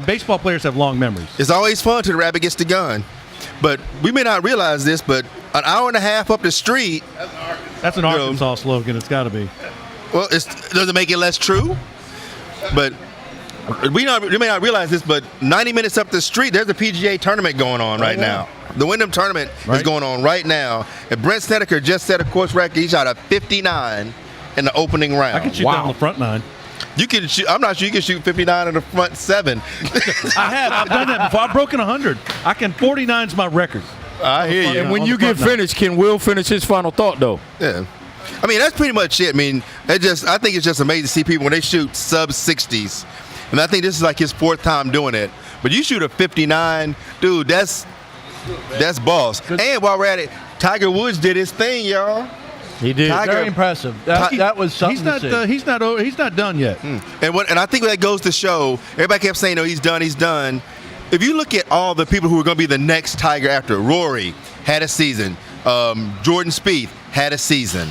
[SPEAKER 1] baseball players have long memories.
[SPEAKER 2] It's always fun till the rabbit gets the gun. But we may not realize this, but an hour and a half up the street.
[SPEAKER 1] That's an Arkansas slogan. It's got to be.
[SPEAKER 2] Well, it doesn't make it less true. But we may not realize this, but 90 minutes up the street, there's a PGA tournament going on right now. The Wyndham tournament is going on right now. And Brent Snedeker just set a course record. He shot a 59 in the opening round.
[SPEAKER 1] I can shoot that on the front nine.
[SPEAKER 2] You can shoot. I'm not sure you can shoot 59 in the front 7.
[SPEAKER 1] I've done that before. I've broken 100. 49's my record.
[SPEAKER 2] I hear you.
[SPEAKER 4] And when you get finished, can Will finish his final thought, though?
[SPEAKER 2] Yeah. I mean, that's pretty much it. I mean, I think it's just amazing to see people when they shoot sub-60s. And I think this is like his 4th time doing it. But you shoot a 59, dude, that's boss. And while we're at it, Tiger Woods did his thing, y'all.
[SPEAKER 4] He did.
[SPEAKER 3] Very impressive. That was something to see.
[SPEAKER 1] He's not done yet.
[SPEAKER 2] And I think that goes to show, everybody kept saying, no, he's done. If you look at all the people who are going to be the next Tiger after, Rory had a season. Jordan Spieth had a season.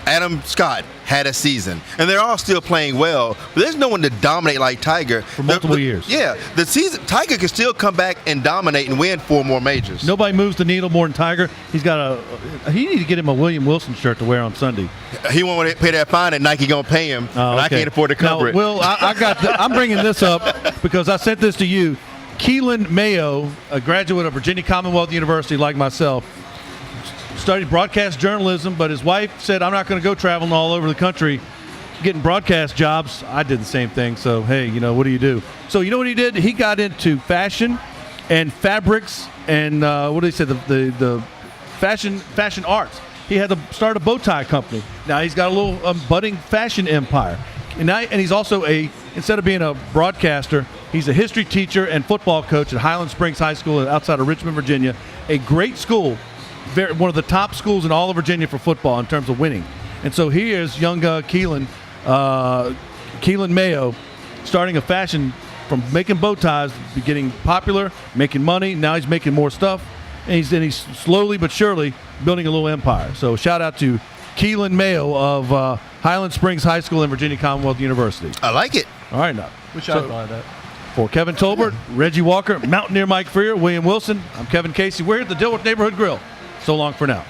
[SPEAKER 2] Adam Scott had a season, and they're all still playing well. But there's no one to dominate like Tiger
[SPEAKER 1] for multiple years.
[SPEAKER 2] Yeah, the season Tiger can still come back and dominate and win 4 more majors.
[SPEAKER 1] Nobody moves the needle more than Tiger. He need to get him a William Wilson shirt to wear on Sunday.
[SPEAKER 2] He won't pay that fine, and Nike gonna pay him. And I can't afford to cover it.
[SPEAKER 1] Will, I'm bringing this up because I sent this to you. Keelan Mayo, a graduate of Virginia Commonwealth University, like myself, studied broadcast journalism, but his wife said, I'm not going to go traveling all over the country getting broadcast jobs. I did the same thing, so hey, what do you do? So you know what he did? He got into fashion and fabrics and what do they say, the fashion arts. He had to start a bow tie company. Now he's got a little budding fashion empire. And he's also instead of being a broadcaster, he's a history teacher and football coach at Highland Springs High School outside of Richmond, Virginia, a great school. One of the top schools in all of Virginia for football in terms of winning. And so here's young Keelan Mayo starting a fashion from making bow ties, getting popular, making money. Now he's making more stuff. And he's slowly but surely building a little empire. So shout out to Keelan Mayo of Highland Springs High School and Virginia Commonwealth University.
[SPEAKER 2] I like it.
[SPEAKER 1] All right, now.
[SPEAKER 3] Wish I thought of that.
[SPEAKER 1] For Kevin Tolbert, Reggie Walker, Mountaineer Mike Freer, William Wilson, I'm Kevin Casey. We're here at the Dilworth Neighborhood Grill. So long for now.